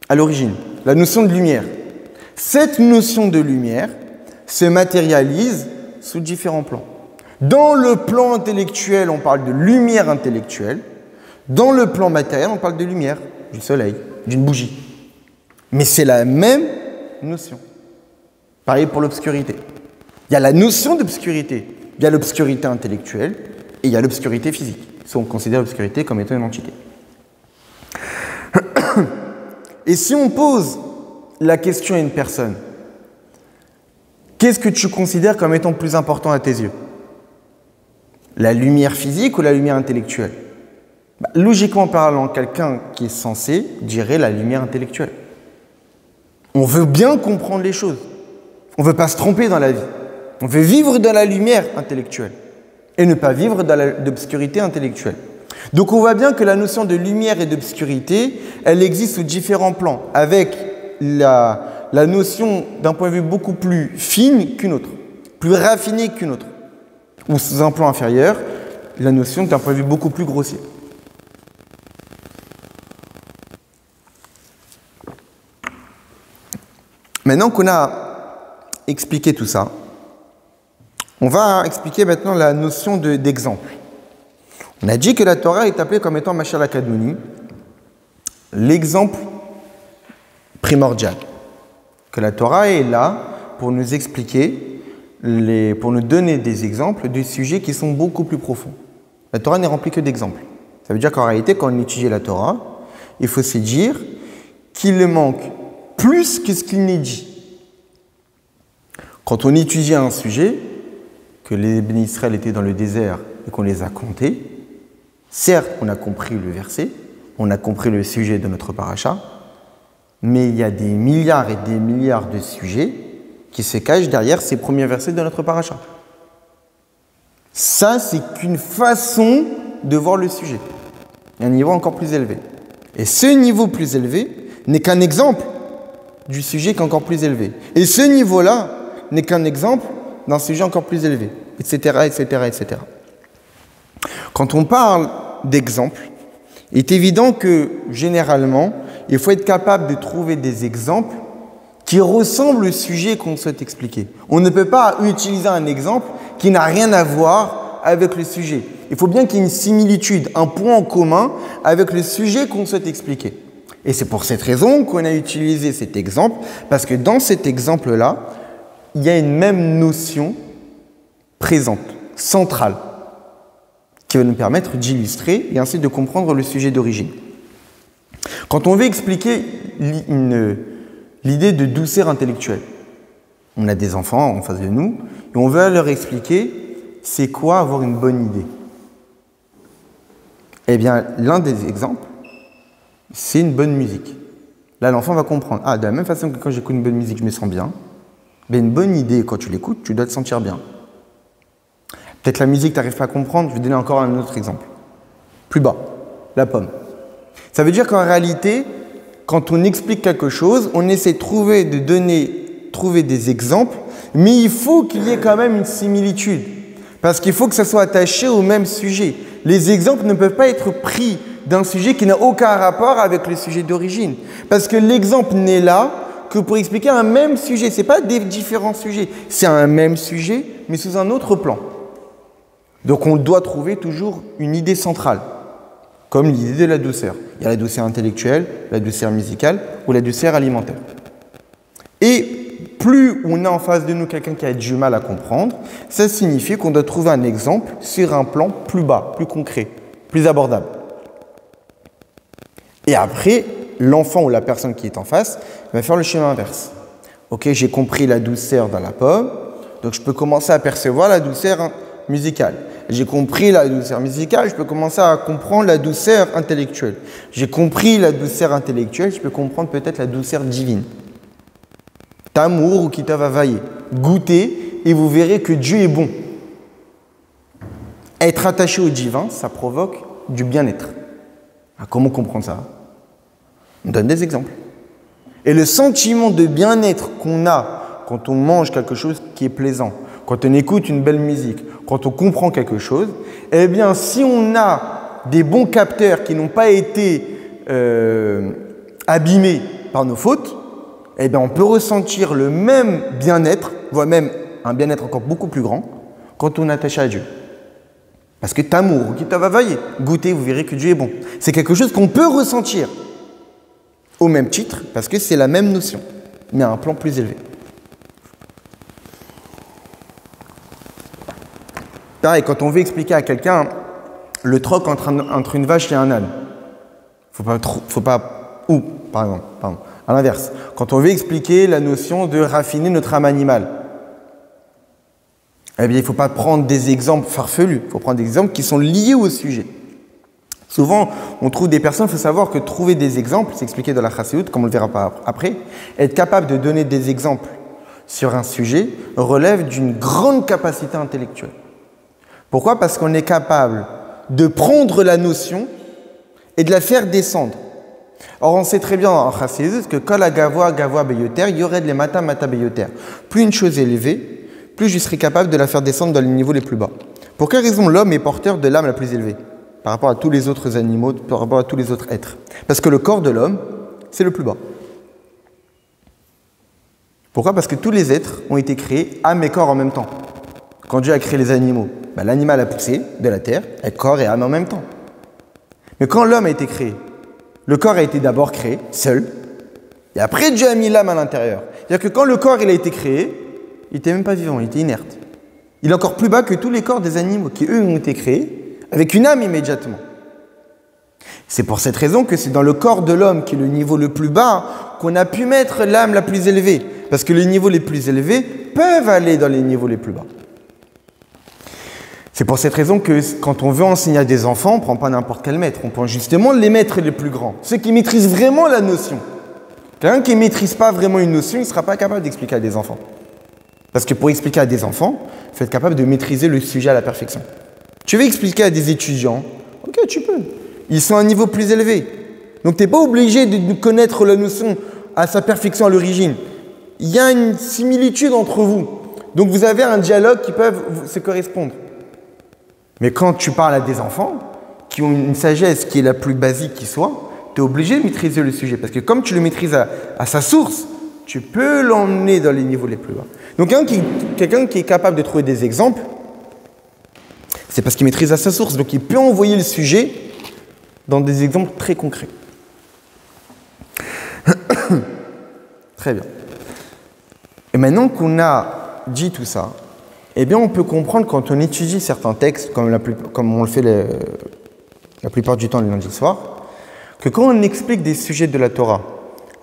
à l'origine, la notion de lumière. Cette notion de lumière se matérialise sous différents plans. Dans le plan intellectuel, on parle de lumière intellectuelle. Dans le plan matériel, on parle de lumière, du soleil, d'une bougie. Mais c'est la même notion. Pareil pour l'obscurité. Il y a la notion d'obscurité. Il y a l'obscurité intellectuelle et il y a l'obscurité physique. Ça, on considère l'obscurité comme étant une entité. Et si on pose la question à une personne, qu'est-ce que tu considères comme étant plus important à tes yeux? La lumière physique ou la lumière intellectuelle? Logiquement parlant, quelqu'un qui est censé dirait la lumière intellectuelle. On veut bien comprendre les choses. On ne veut pas se tromper dans la vie. On veut vivre dans la lumière intellectuelle et ne pas vivre dans l'obscurité intellectuelle. Donc on voit bien que la notion de lumière et d'obscurité, elle existe sous différents plans, avec la notion d'un point de vue beaucoup plus fine qu'une autre, plus raffinée qu'une autre. Ou sous un plan inférieur, la notion d'un point de vue beaucoup plus grossier. Maintenant qu'on a expliqué tout ça, on va expliquer maintenant la notion d'exemple. On a dit que la Torah est appelée comme étant Mashal HaKadmoni, l'exemple primordial. Que la Torah est là pour nous expliquer, pour nous donner des exemples de sujets qui sont beaucoup plus profonds. La Torah n'est remplie que d'exemples. Ça veut dire qu'en réalité, quand on étudie la Torah, il faut se dire qu'il manque plus que ce qu'il n'est dit. Quand on étudie un sujet, que les bénis Israël étaient dans le désert et qu'on les a comptés, certes, on a compris le verset, on a compris le sujet de notre paracha, mais il y a des milliards et des milliards de sujets qui se cachent derrière ces premiers versets de notre paracha. Ça, c'est qu'une façon de voir le sujet. Il y a un niveau encore plus élevé. Et ce niveau plus élevé n'est qu'un exemple du sujet qui est encore plus élevé. Et ce niveau-là n'est qu'un exemple d'un sujet encore plus élevé, etc., etc., etc. Quand on parle d'exemple, il est évident que, généralement, il faut être capable de trouver des exemples qui ressemblent au sujet qu'on souhaite expliquer. On ne peut pas utiliser un exemple qui n'a rien à voir avec le sujet. Il faut bien qu'il y ait une similitude, un point en commun avec le sujet qu'on souhaite expliquer. Et c'est pour cette raison qu'on a utilisé cet exemple, parce que dans cet exemple-là, il y a une même notion présente, centrale, qui va nous permettre d'illustrer et ainsi de comprendre le sujet d'origine. Quand on veut expliquer l'idée de douceur intellectuelle, on a des enfants en face de nous et on veut leur expliquer c'est quoi avoir une bonne idée. Eh bien, l'un des exemples, c'est une bonne musique. Là, l'enfant va comprendre. Ah, de la même façon que quand j'écoute une bonne musique, je me sens bien. Mais une bonne idée, quand tu l'écoutes, tu dois te sentir bien. Peut-être la musique, tu n'arrives pas à comprendre. Je vais donner encore un autre exemple. Plus bas, la pomme. Ça veut dire qu'en réalité, quand on explique quelque chose, on essaie de trouver des exemples, mais il faut qu'il y ait quand même une similitude. Parce qu'il faut que ça soit attaché au même sujet. Les exemples ne peuvent pas être pris d'un sujet qui n'a aucun rapport avec le sujet d'origine. Parce que l'exemple n'est là que pour expliquer un même sujet. Ce n'est pas des différents sujets. C'est un même sujet, mais sous un autre plan. Donc on doit trouver toujours une idée centrale, comme l'idée de la douceur. Il y a la douceur intellectuelle, la douceur musicale ou la douceur alimentaire. Et plus on a en face de nous quelqu'un qui a du mal à comprendre, ça signifie qu'on doit trouver un exemple sur un plan plus bas, plus concret, plus abordable. Et après, l'enfant ou la personne qui est en face va faire le chemin inverse. Ok, j'ai compris la douceur dans la pomme, donc je peux commencer à percevoir la douceur musicale. J'ai compris la douceur musicale, je peux commencer à comprendre la douceur intellectuelle. J'ai compris la douceur intellectuelle, je peux comprendre peut-être la douceur divine. Tamour ou kitavavaye. Goûtez et vous verrez que Dieu est bon. Être attaché au divin, ça provoque du bien-être. Comment comprendre ça? On donne des exemples. Et le sentiment de bien-être qu'on a quand on mange quelque chose qui est plaisant, quand on écoute une belle musique, quand on comprend quelque chose, eh bien, si on a des bons capteurs qui n'ont pas été abîmés par nos fautes, eh bien, on peut ressentir le même bien-être, voire même un bien-être encore beaucoup plus grand, quand on est attaché à Dieu. Parce que tamour, qui va vailler, goûtez, vous verrez que Dieu est bon. C'est quelque chose qu'on peut ressentir au même titre, parce que c'est la même notion, mais à un plan plus élevé. Pareil, quand on veut expliquer à quelqu'un le troc entre une vache et un âne, par exemple, à l'inverse, quand on veut expliquer la notion de raffiner notre âme animale, eh bien, il ne faut pas prendre des exemples farfelus, il faut prendre des exemples qui sont liés au sujet. Souvent, on trouve des personnes, il faut savoir que trouver des exemples, c'est expliqué dans la Chassidut, comme on le verra après, être capable de donner des exemples sur un sujet relève d'une grande capacité intellectuelle. Pourquoi? Parce qu'on est capable de prendre la notion et de la faire descendre. Or, on sait très bien en Chassidut que quand la gavoa beyoter, il y aurait de les mata beyoter. Plus une chose est élevée, plus je serai capable de la faire descendre dans les niveaux les plus bas. Pour quelle raison l'homme est porteur de l'âme la plus élevée par rapport à tous les autres animaux, par rapport à tous les autres êtres? Parce que le corps de l'homme, c'est le plus bas. Pourquoi? Parce que tous les êtres ont été créés âme et corps en même temps. Quand Dieu a créé les animaux, l'animal a poussé de la terre, avec corps et âme en même temps. Mais quand l'homme a été créé, le corps a été d'abord créé, seul, et après Dieu a mis l'âme à l'intérieur. C'est-à-dire que quand le corps il a été créé, il n'était même pas vivant, il était inerte. Il est encore plus bas que tous les corps des animaux qui, eux, ont été créés, avec une âme immédiatement. C'est pour cette raison que c'est dans le corps de l'homme, qui est le niveau le plus bas, qu'on a pu mettre l'âme la plus élevée. Parce que les niveaux les plus élevés peuvent aller dans les niveaux les plus bas. C'est pour cette raison que quand on veut enseigner à des enfants, on ne prend pas n'importe quel maître. On prend justement les maîtres les plus grands, ceux qui maîtrisent vraiment la notion. Quelqu'un qui ne maîtrise pas vraiment une notion, il ne sera pas capable d'expliquer à des enfants. Parce que pour expliquer à des enfants, il faut être capable de maîtriser le sujet à la perfection. Tu veux expliquer à des étudiants, ok, tu peux. Ils sont à un niveau plus élevé. Donc tu n'es pas obligé de connaître la notion à sa perfection à l'origine. Il y a une similitude entre vous. Donc vous avez un dialogue qui peut se correspondre. Mais quand tu parles à des enfants qui ont une sagesse qui est la plus basique qui soit, tu es obligé de maîtriser le sujet. Parce que comme tu le maîtrises à sa source, tu peux l'emmener dans les niveaux les plus bas. Donc quelqu'un qui est capable de trouver des exemples, c'est parce qu'il maîtrise à sa source. Donc il peut envoyer le sujet dans des exemples très concrets. Très bien. Et maintenant qu'on a dit tout ça, eh bien on peut comprendre quand on étudie certains textes, comme on le fait la plupart du temps le lundi soir, que quand on explique des sujets de la Torah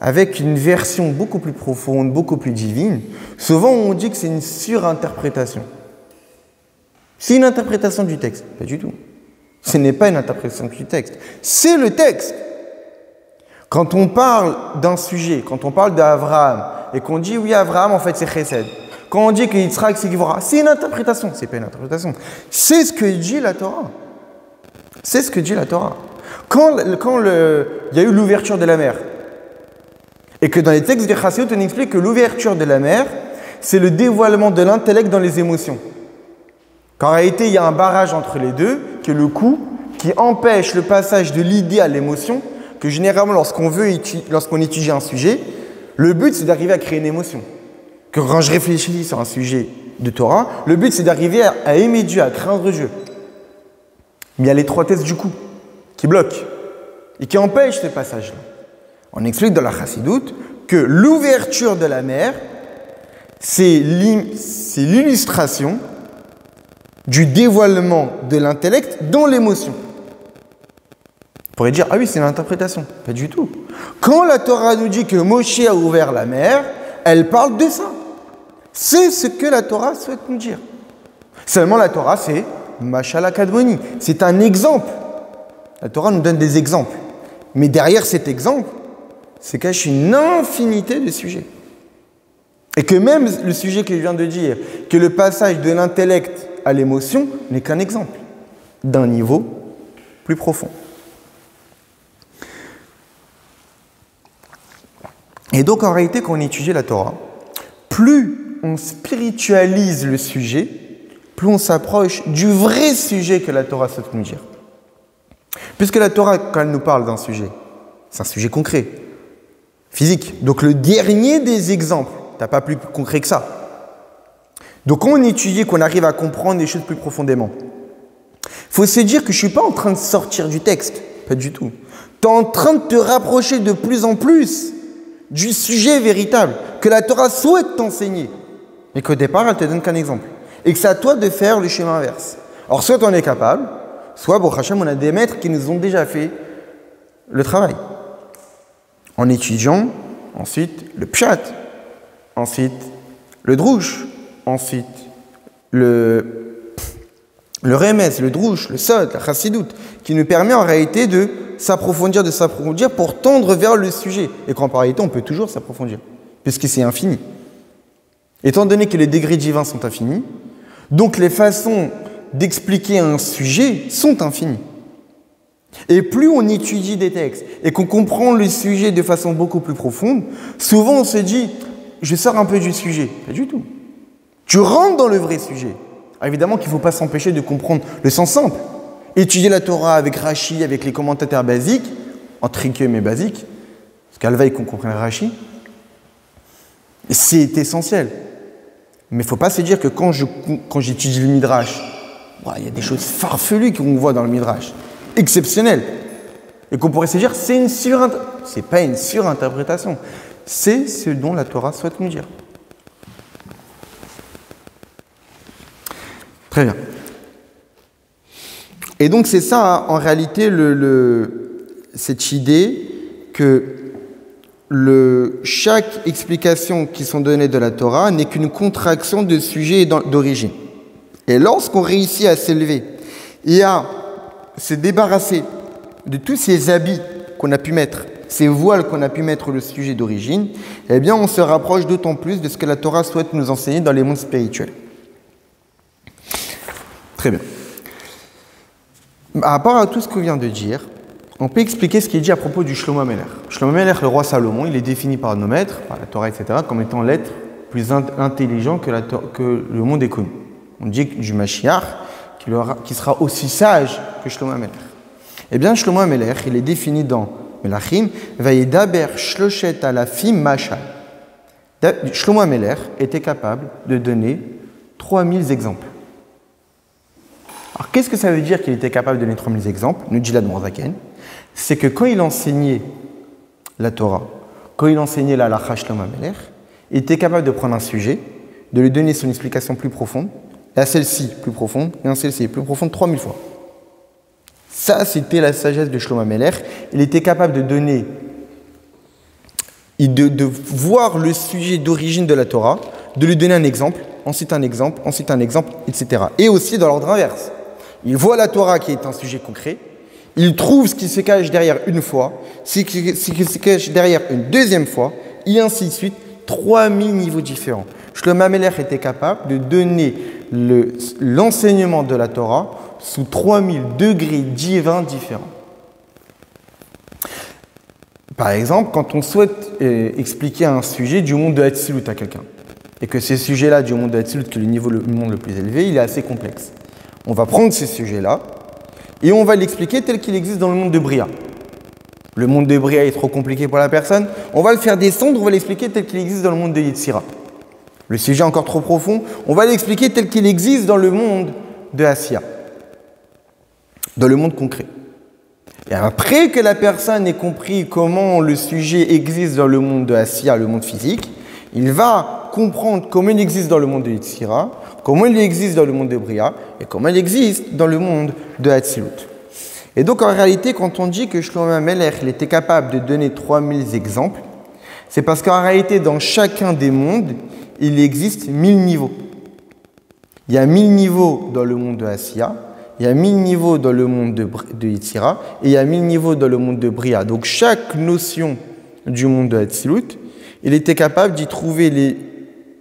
avec une version beaucoup plus profonde, beaucoup plus divine, souvent on dit que c'est une surinterprétation. C'est une interprétation du texte. Pas du tout. Ce n'est pas une interprétation du texte. C'est le texte. Quand on parle d'un sujet, quand on parle d'Abraham, et qu'on dit oui, Abraham, en fait, c'est Chesed. Quand on dit que Yitzhak, c'est Givora, c'est une interprétation. C'est pas une interprétation. C'est ce que dit la Torah. C'est ce que dit la Torah. Quand il y a eu l'ouverture de la mer, et que dans les textes des Chassidut, on explique que l'ouverture de la mer, c'est le dévoilement de l'intellect dans les émotions. Qu'en réalité, il y a un barrage entre les deux, qui est le coup, qui empêche le passage de l'idée à l'émotion, que généralement, lorsqu'on étudie un sujet, le but, c'est d'arriver à créer une émotion. Que quand je réfléchis sur un sujet de Torah, le but, c'est d'arriver à aimer Dieu, à craindre Dieu. Mais il y a l'étroitesse du coup, qui bloque, et qui empêche ce passage-là. On explique dans la Chassidoute que l'ouverture de la mer, c'est l'illustration du dévoilement de l'intellect dans l'émotion. On pourrait dire, ah oui, c'est l'interprétation. Pas du tout. Quand la Torah nous dit que Moshe a ouvert la mer, elle parle de ça. C'est ce que la Torah souhaite nous dire. Seulement la Torah, c'est Mashala Kadmoni. C'est un exemple. La Torah nous donne des exemples. Mais derrière cet exemple, se cache une infinité de sujets. Et que même le sujet que je viens de dire, que le passage de l'intellect à l'émotion, n'est qu'un exemple d'un niveau plus profond. Et donc en réalité, quand on étudie la Torah, plus on spiritualise le sujet, plus on s'approche du vrai sujet que la Torah souhaite nous dire. Puisque la Torah, quand elle nous parle d'un sujet, c'est un sujet concret, physique. Donc le dernier des exemples, tu n'as pas plus concret que ça. Donc quand on étudie, qu'on arrive à comprendre les choses plus profondément, il faut se dire que je ne suis pas en train de sortir du texte, pas du tout. Tu es en train de te rapprocher de plus en plus du sujet véritable que la Torah souhaite t'enseigner. Et qu'au départ, elle ne te donne qu'un exemple. Et que c'est à toi de faire le chemin inverse. Alors soit on est capable, soit, bon, Hachem, on a des maîtres qui nous ont déjà fait le travail. En étudiant, ensuite le pshat, ensuite le drouche, ensuite le remez, le drouche, le sod, la chassidoute, qui nous permet en réalité de s'approfondir pour tendre vers le sujet. Et qu'en réalité, on peut toujours s'approfondir, puisque c'est infini. Étant donné que les degrés divins sont infinis, donc les façons d'expliquer un sujet sont infinies. Et plus on étudie des textes et qu'on comprend le sujet de façon beaucoup plus profonde, souvent on se dit, je sors un peu du sujet. Pas du tout. Tu rentres dans le vrai sujet. Alors évidemment qu'il ne faut pas s'empêcher de comprendre le sens simple. Étudier la Torah avec Rashi, avec les commentateurs basiques, entre guillemets basiques, parce qu'elle veille qu'on comprenne Rashi, c'est essentiel. Mais il ne faut pas se dire que quand j'étudie le Midrash, il y a des choses farfelues qu'on voit dans le Midrash, exceptionnelles, et qu'on pourrait se dire c'est pas une surinterprétation, c'est ce dont la Torah souhaite nous dire. Très bien. Et donc c'est ça, en réalité, cette idée que chaque explication qui sont données de la Torah n'est qu'une contraction de sujet et d'origine. Et lorsqu'on réussit à s'élever et à se débarrasser de tous ces habits qu'on a pu mettre, ces voiles qu'on a pu mettre le sujet d'origine, eh bien on se rapproche d'autant plus de ce que la Torah souhaite nous enseigner dans les mondes spirituels. Très bien. Par rapport à tout ce qu'on vient de dire, on peut expliquer ce qui est dit à propos du Shlomo Amelech. Shlomo Amelech, le roi Salomon, il est défini par nos maîtres, par la Torah, etc., comme étant l'être plus intelligent que le monde ait connu. On dit du Mashiach qui sera aussi sage que Shlomo Amelech. Eh bien, Shlomo Amelech, il est défini dans Melachim, Vayedaber Shloshet Alafim Mashal. Shlomo Amelech était capable de donner 3000 exemples. Alors, qu'est-ce que ça veut dire qu'il était capable de donner 3000 exemples? Nous dit l'Admor Zaken. C'est que quand il enseignait la Torah, quand il enseignait la Halacha Shlomo Amelech, il était capable de prendre un sujet, de lui donner son explication plus profonde, et à celle-ci plus profonde, et à celle-ci plus profonde 3000 fois. Ça, c'était la sagesse de Shlomo Amelech. Il était capable de donner, de voir le sujet d'origine de la Torah, de lui donner un exemple, ensuite un exemple, ensuite un exemple, etc. Et aussi dans l'ordre inverse. Il voit la Torah qui est un sujet concret, il trouve ce qui se cache derrière une fois, ce qui se cache derrière une deuxième fois, et ainsi de suite, 3000 niveaux différents. Shlomo Amelech était capable de donner l'enseignement de la Torah sous 3000 degrés divins différents. Par exemple, quand on souhaite expliquer un sujet du monde de Hatzilut à quelqu'un, et que ce sujet-là du monde de Hatzilut, qui est le monde le plus élevé, il est assez complexe. On va prendre ce sujet-là et on va l'expliquer tel qu'il existe dans le monde de Bria. Le monde de Bria est trop compliqué pour la personne, on va le faire descendre, on va l'expliquer tel qu'il existe dans le monde de Yetzira. Le sujet est encore trop profond, on va l'expliquer tel qu'il existe dans le monde de Asiya, dans le monde concret. Et après que la personne ait compris comment le sujet existe dans le monde de Asiya, le monde physique, il va comprendre comment il existe dans le monde de Yetzira, comment il existe dans le monde de Bria, et comment il existe dans le monde de Hatzilut. Et donc en réalité, quand on dit que Shlomo Amelech il était capable de donner 3000 exemples, c'est parce qu'en réalité, dans chacun des mondes, il existe 1000 niveaux. Il y a 1000 niveaux dans le monde de Asiya, il y a 1000 niveaux dans le monde de Yetzira, et il y a 1000 niveaux dans le monde de Bria. Donc chaque notion du monde de Hatzilut, il était capable d'y trouver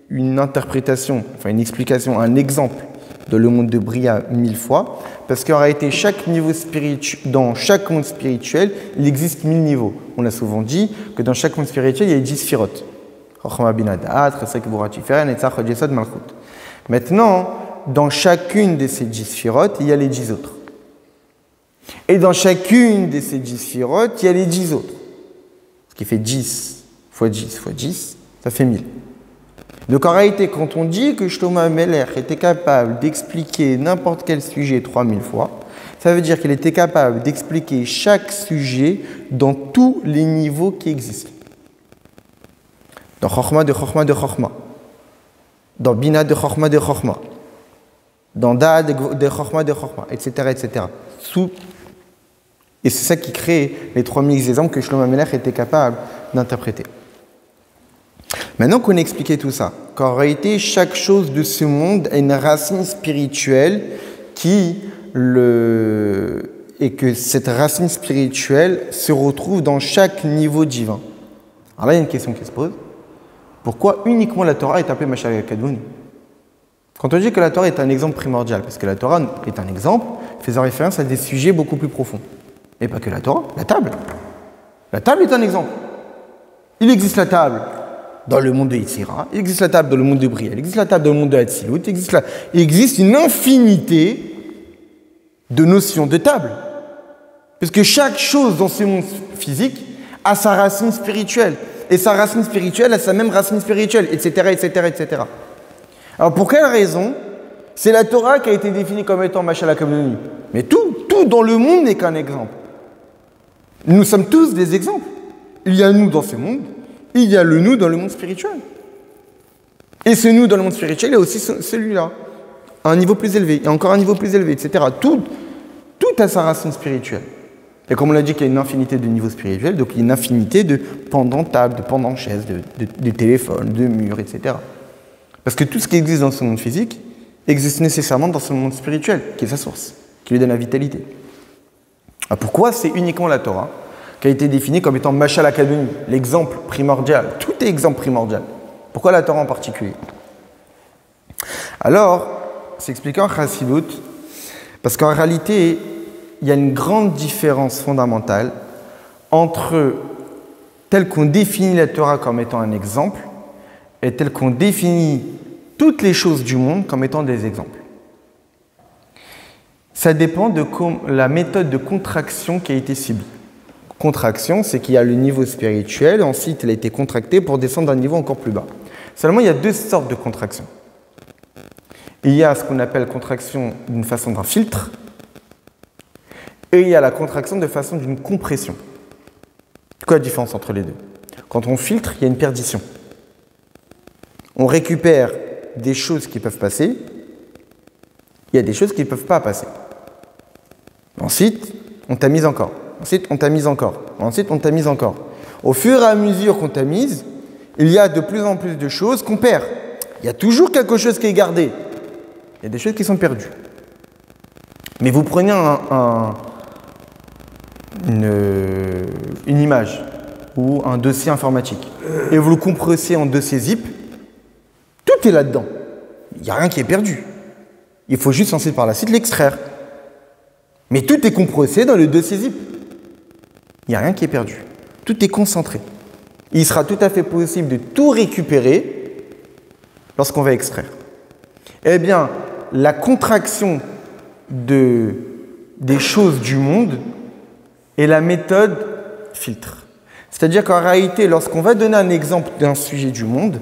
une interprétation, enfin une explication, un exemple dans le monde de Bria 1000 fois, parce qu'en réalité, dans chaque monde spirituel, il existe 1000 niveaux. On a souvent dit que dans chaque monde spirituel, il y a 10 sphirotes. Maintenant, dans chacune de ces 10 sphirotes, il y a les 10 autres. Et dans chacune de ces 10 sphirotes, il y a les 10 autres. Ce qui fait 10 fois 10 fois 10, ça fait 1000. Donc en réalité, quand on dit que Shlomo Amelech était capable d'expliquer n'importe quel sujet 3000 fois, ça veut dire qu'il était capable d'expliquer chaque sujet dans tous les niveaux qui existent. Dans Chokhmah de Chokhmah de Chokhmah, dans Bina de Chokhmah de Chokhmah, dans Da de Chokhmah de Chokhmah, etc. etc. Et c'est ça qui crée les 3000 exemples que Shlomo Amelech était capable d'interpréter. Maintenant qu'on a expliqué tout ça, qu'en réalité, chaque chose de ce monde a une racine spirituelle et que cette racine spirituelle se retrouve dans chaque niveau divin. Alors là, il y a une question qui se pose. Pourquoi uniquement la Torah est appelée Mashal Kadmoni? Quand on dit que la Torah est un exemple primordial, parce que la Torah est un exemple faisant référence à des sujets beaucoup plus profonds. Et pas que la Torah, la table. La table est un exemple. Il existe la table. dans le monde de Yetzira, il existe la table dans le monde de Briel, il existe la table dans le monde de Hatzilut, il existe une infinité de notions de table. Parce que chaque chose dans ce monde physique a sa racine spirituelle. Et sa racine spirituelle a sa même racine spirituelle, etc., etc., etc. Alors pour quelle raison? C'est la Torah qui a été définie comme étant Mashal HaKamoni. Mais tout dans le monde n'est qu'un exemple. Nous sommes tous des exemples. Il y a nous dans ce monde, il y a le nous dans le monde spirituel. Et ce nous dans le monde spirituel, il y a aussi celui-là, à un niveau plus élevé, et encore un niveau plus élevé, etc. Tout a sa racine spirituelle. Et comme on l'a dit qu'il y a une infinité de niveaux spirituels, donc il y a une infinité de pendant table, de pendant chaise, de téléphones, de murs, etc. Parce que tout ce qui existe dans ce monde physique existe nécessairement dans ce monde spirituel, qui est sa source, qui lui donne la vitalité. Alors pourquoi c'est uniquement la Torah qui a été définie comme étant Mashal HaKamoni, l'exemple primordial? Tout est exemple primordial. Pourquoi la Torah en particulier? Alors, c'est expliqué en Chassidut, parce qu'en réalité, il y a une grande différence fondamentale entre tel qu'on définit la Torah comme étant un exemple et tel qu'on définit toutes les choses du monde comme étant des exemples. Ça dépend de la méthode de contraction qui a été subie. Contraction, c'est qu'il y a le niveau spirituel, ensuite il a été contracté pour descendre d'un niveau encore plus bas. Seulement, il y a deux sortes de contractions. Il y a ce qu'on appelle contraction d'une façon d'un filtre, et il y a la contraction de façon d'une compression. Quoi la différence entre les deux? Quand on filtre, il y a une perdition. On récupère des choses qui peuvent passer, il y a des choses qui ne peuvent pas passer. Ensuite, on tamise encore. Ensuite, on tamise encore. Ensuite, on tamise encore. Au fur et à mesure qu'on tamise, il y a de plus en plus de choses qu'on perd. Il y a toujours quelque chose qui est gardé. Il y a des choses qui sont perdues. Mais vous prenez une image ou un dossier informatique et vous le compressez en dossier zip, tout est là-dedans. Il n'y a rien qui est perdu. Il faut juste ensuite par la suite l'extraire. Mais tout est compressé dans le dossier zip. Il n'y a rien qui est perdu. Tout est concentré. Il sera tout à fait possible de tout récupérer lorsqu'on va extraire. Eh bien, la contraction des choses du monde est la méthode filtre. C'est-à-dire qu'en réalité, lorsqu'on va donner un exemple d'un sujet du monde,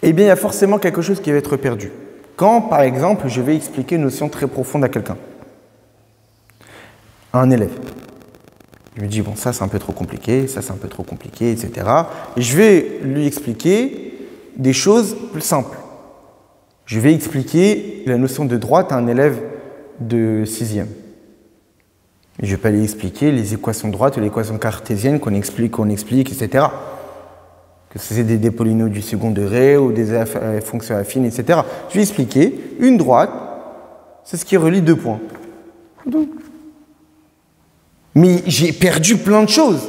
eh bien, il y a forcément quelque chose qui va être perdu. Quand, par exemple, je vais expliquer une notion très profonde à quelqu'un, à un élève. Je lui dis, bon, ça c'est un peu trop compliqué, ça c'est un peu trop compliqué, etc. Et je vais lui expliquer des choses plus simples. Je vais expliquer la notion de droite à un élève de 6e. Je ne vais pas lui expliquer les équations de droite ou les équations cartésiennes qu'on explique, etc. Que c'est des polynomiaux du second degré ou des fonctions affines, etc. Je vais expliquer une droite, c'est ce qui relie deux points. Mais j'ai perdu plein de choses.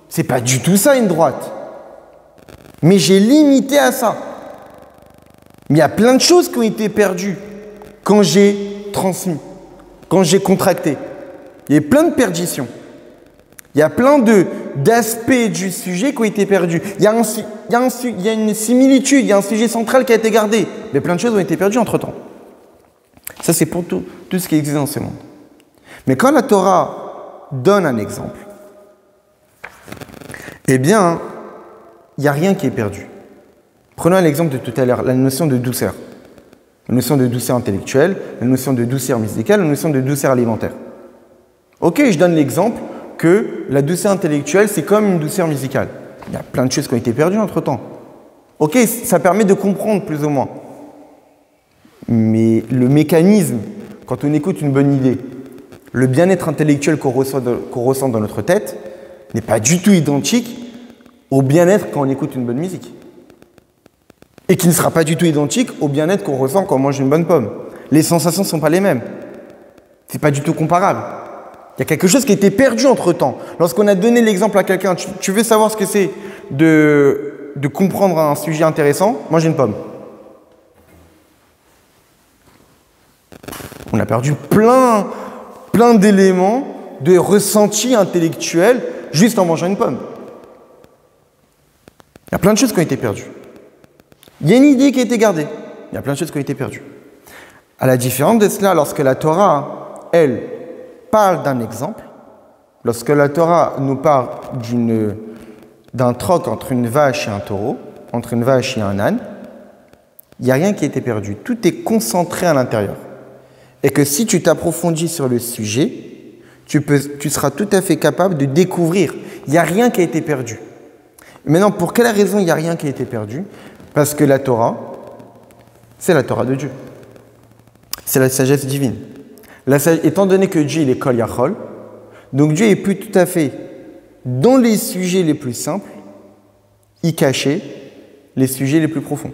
C'est pas du tout ça une droite. Mais j'ai limité à ça. Mais il y a plein de choses qui ont été perdues quand j'ai transmis, quand j'ai contracté. Il y a plein de perditions. Il y a plein d'aspects du sujet qui ont été perdus. Il y a une similitude, il y a un sujet central qui a été gardé. Mais plein de choses ont été perdues entre-temps. Ça, c'est pour tout ce qui existe dans ce monde. Mais quand la Torah donne un exemple, eh bien, il n'y a rien qui est perdu. Prenons l'exemple de tout à l'heure, la notion de douceur. La notion de douceur intellectuelle, la notion de douceur musicale, la notion de douceur alimentaire. Ok, je donne l'exemple que la douceur intellectuelle, c'est comme une douceur musicale. Il y a plein de choses qui ont été perdues entre-temps. Ok, ça permet de comprendre plus ou moins. Mais le mécanisme, quand on écoute une bonne idée, le bien-être intellectuel qu'on ressent dans notre tête n'est pas du tout identique au bien-être quand on écoute une bonne musique. Et qui ne sera pas du tout identique au bien-être qu'on ressent quand on mange une bonne pomme. Les sensations ne sont pas les mêmes. C'est pas du tout comparable. Il y a quelque chose qui a été perdu entre-temps. Lorsqu'on a donné l'exemple à quelqu'un, tu veux savoir ce que c'est de comprendre un sujet intéressant, mange une pomme. On a perdu plein d'éléments de ressentis intellectuels juste en mangeant une pomme. Il y a plein de choses qui ont été perdues. Il y a une idée qui a été gardée. Il y a plein de choses qui ont été perdues. À la différence de cela, lorsque la Torah, elle, parle d'un exemple, lorsque la Torah nous parle d'un troc entre une vache et un taureau, entre une vache et un âne, il n'y a rien qui a été perdu. Tout est concentré à l'intérieur. Et que si tu t'approfondis sur le sujet, tu seras tout à fait capable de découvrir. Il n'y a rien qui a été perdu. Maintenant, pour quelle raison il n'y a rien qui a été perdu? Parce que la Torah, c'est la Torah de Dieu. C'est la sagesse divine. Étant donné que Dieu il est Kol Yachol, donc Dieu est plus tout à fait, dans les sujets les plus simples, y cacher les sujets les plus profonds.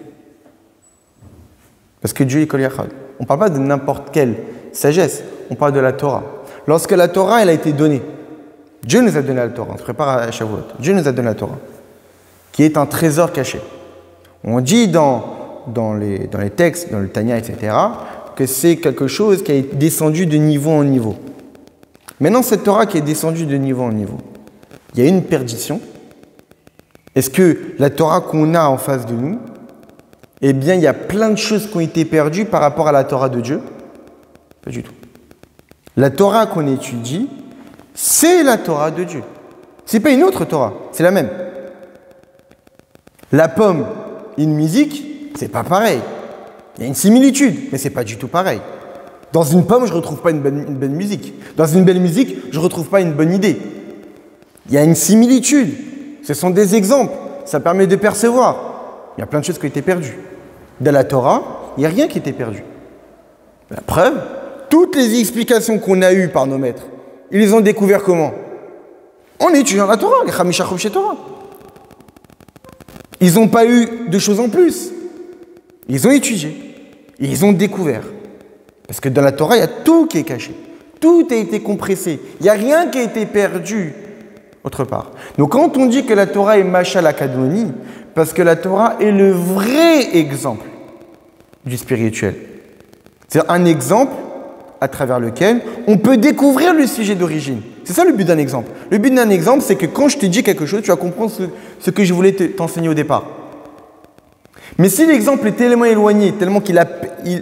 Parce que Dieu est Kol Yachol. On ne parle pas de n'importe quelle sagesse, on parle de la Torah. Lorsque la Torah elle a été donnée, Dieu nous a donné la Torah, on se prépare à Shavuot, Dieu nous a donné la Torah, qui est un trésor caché. On dit dans les textes, dans le Tanya, etc., que c'est quelque chose qui est descendu de niveau en niveau. Maintenant, cette Torah qui est descendue de niveau en niveau, il y a une perdition. Est-ce que la Torah qu'on a en face de nous, eh bien, il y a plein de choses qui ont été perdues par rapport à la Torah de Dieu? Pas du tout. La Torah qu'on étudie, c'est la Torah de Dieu. C'est pas une autre Torah, c'est la même. La pomme et une musique, c'est pas pareil. Il y a une similitude, mais c'est pas du tout pareil. Dans une pomme, je retrouve pas une bonne musique. Dans une belle musique, je retrouve pas une bonne idée. Il y a une similitude. Ce sont des exemples. Ça permet de percevoir. Il y a plein de choses qui ont été perdues. Dans la Torah, il n'y a rien qui était perdu. La preuve, toutes les explications qu'on a eues par nos maîtres, ils les ont découvertes comment? En étudiant la Torah, les Chamisha Chomshé Torah. Ils n'ont pas eu de choses en plus. Ils ont étudié. Ils ont découvert. Parce que dans la Torah, il y a tout qui est caché. Tout a été compressé. Il n'y a rien qui a été perdu autre part. Donc quand on dit que la Torah est Mashal Akadmoni, parce que la Torah est le vrai exemple du spirituel. C'est un exemple à travers lequel on peut découvrir le sujet d'origine. C'est ça le but d'un exemple. Le but d'un exemple, c'est que quand je te dis quelque chose, tu vas comprendre ce que je voulais t'enseigner au départ. Mais si l'exemple est tellement éloigné, tellement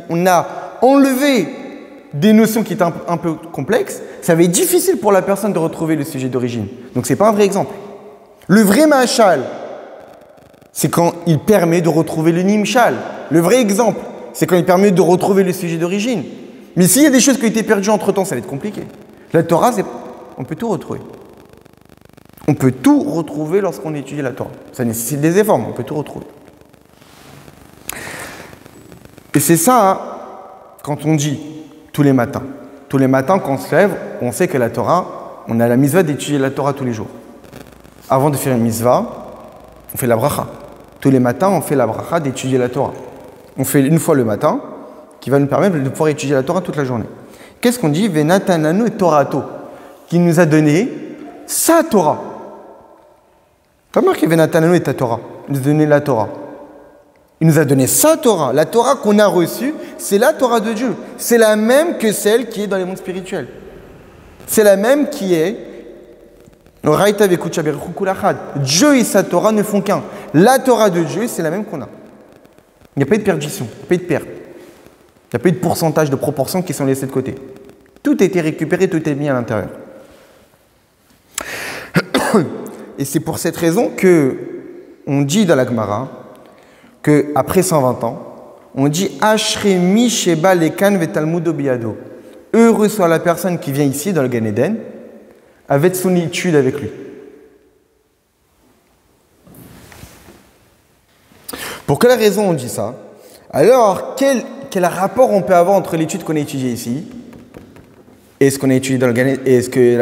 on a enlevé des notions qui étaient un peu complexes, ça va être difficile pour la personne de retrouver le sujet d'origine. Donc ce n'est pas un vrai exemple. Le vrai mashal, c'est quand il permet de retrouver le nimshal. Le vrai exemple, c'est quand il permet de retrouver le sujet d'origine. Mais s'il y a des choses qui ont été perdues entre-temps, ça va être compliqué. La Torah, on peut tout retrouver. On peut tout retrouver lorsqu'on étudie la Torah. Ça nécessite des efforts, mais on peut tout retrouver. Et c'est ça, quand on dit tous les matins. Tous les matins, quand on se lève, on sait que la Torah, on a la mitzvah d'étudier la Torah tous les jours. Avant de faire une mitzvah, on fait la bracha. Tous les matins, on fait la bracha d'étudier la Torah. On fait une fois le matin, qui va nous permettre de pouvoir étudier la Torah toute la journée. Qu'est-ce qu'on dit? Venatananu et Torato, qui nous a donné sa Torah. Pas marqué Venatananu et ta Torah. Il nous a donné la Torah. Il nous a donné sa Torah. La Torah qu'on a reçue, c'est la Torah de Dieu. C'est la même que celle qui est dans les mondes spirituels. C'est la même qui est Dieu et sa Torah ne font qu'un. La Torah de Dieu, c'est la même qu'on a. Il n'y a pas eu de perdition, il n'y a pas eu de perte. Il n'y a pas eu de pourcentage, de proportions qui sont laissées de côté. Tout a été récupéré, tout est mis à l'intérieur. Et c'est pour cette raison qu'on dit dans la Gemara qu'après 120 ans, on dit Ashremi Sheba Lekan Vetalmudo Biado. Heureux soit la personne qui vient ici dans le Gan Eden avec son étude avec lui. Pour quelle raison on dit ça? Alors, quel rapport on peut avoir entre l'étude qu'on a étudiée ici et ce qu'on a étudié dans le Gan Eden, et ce que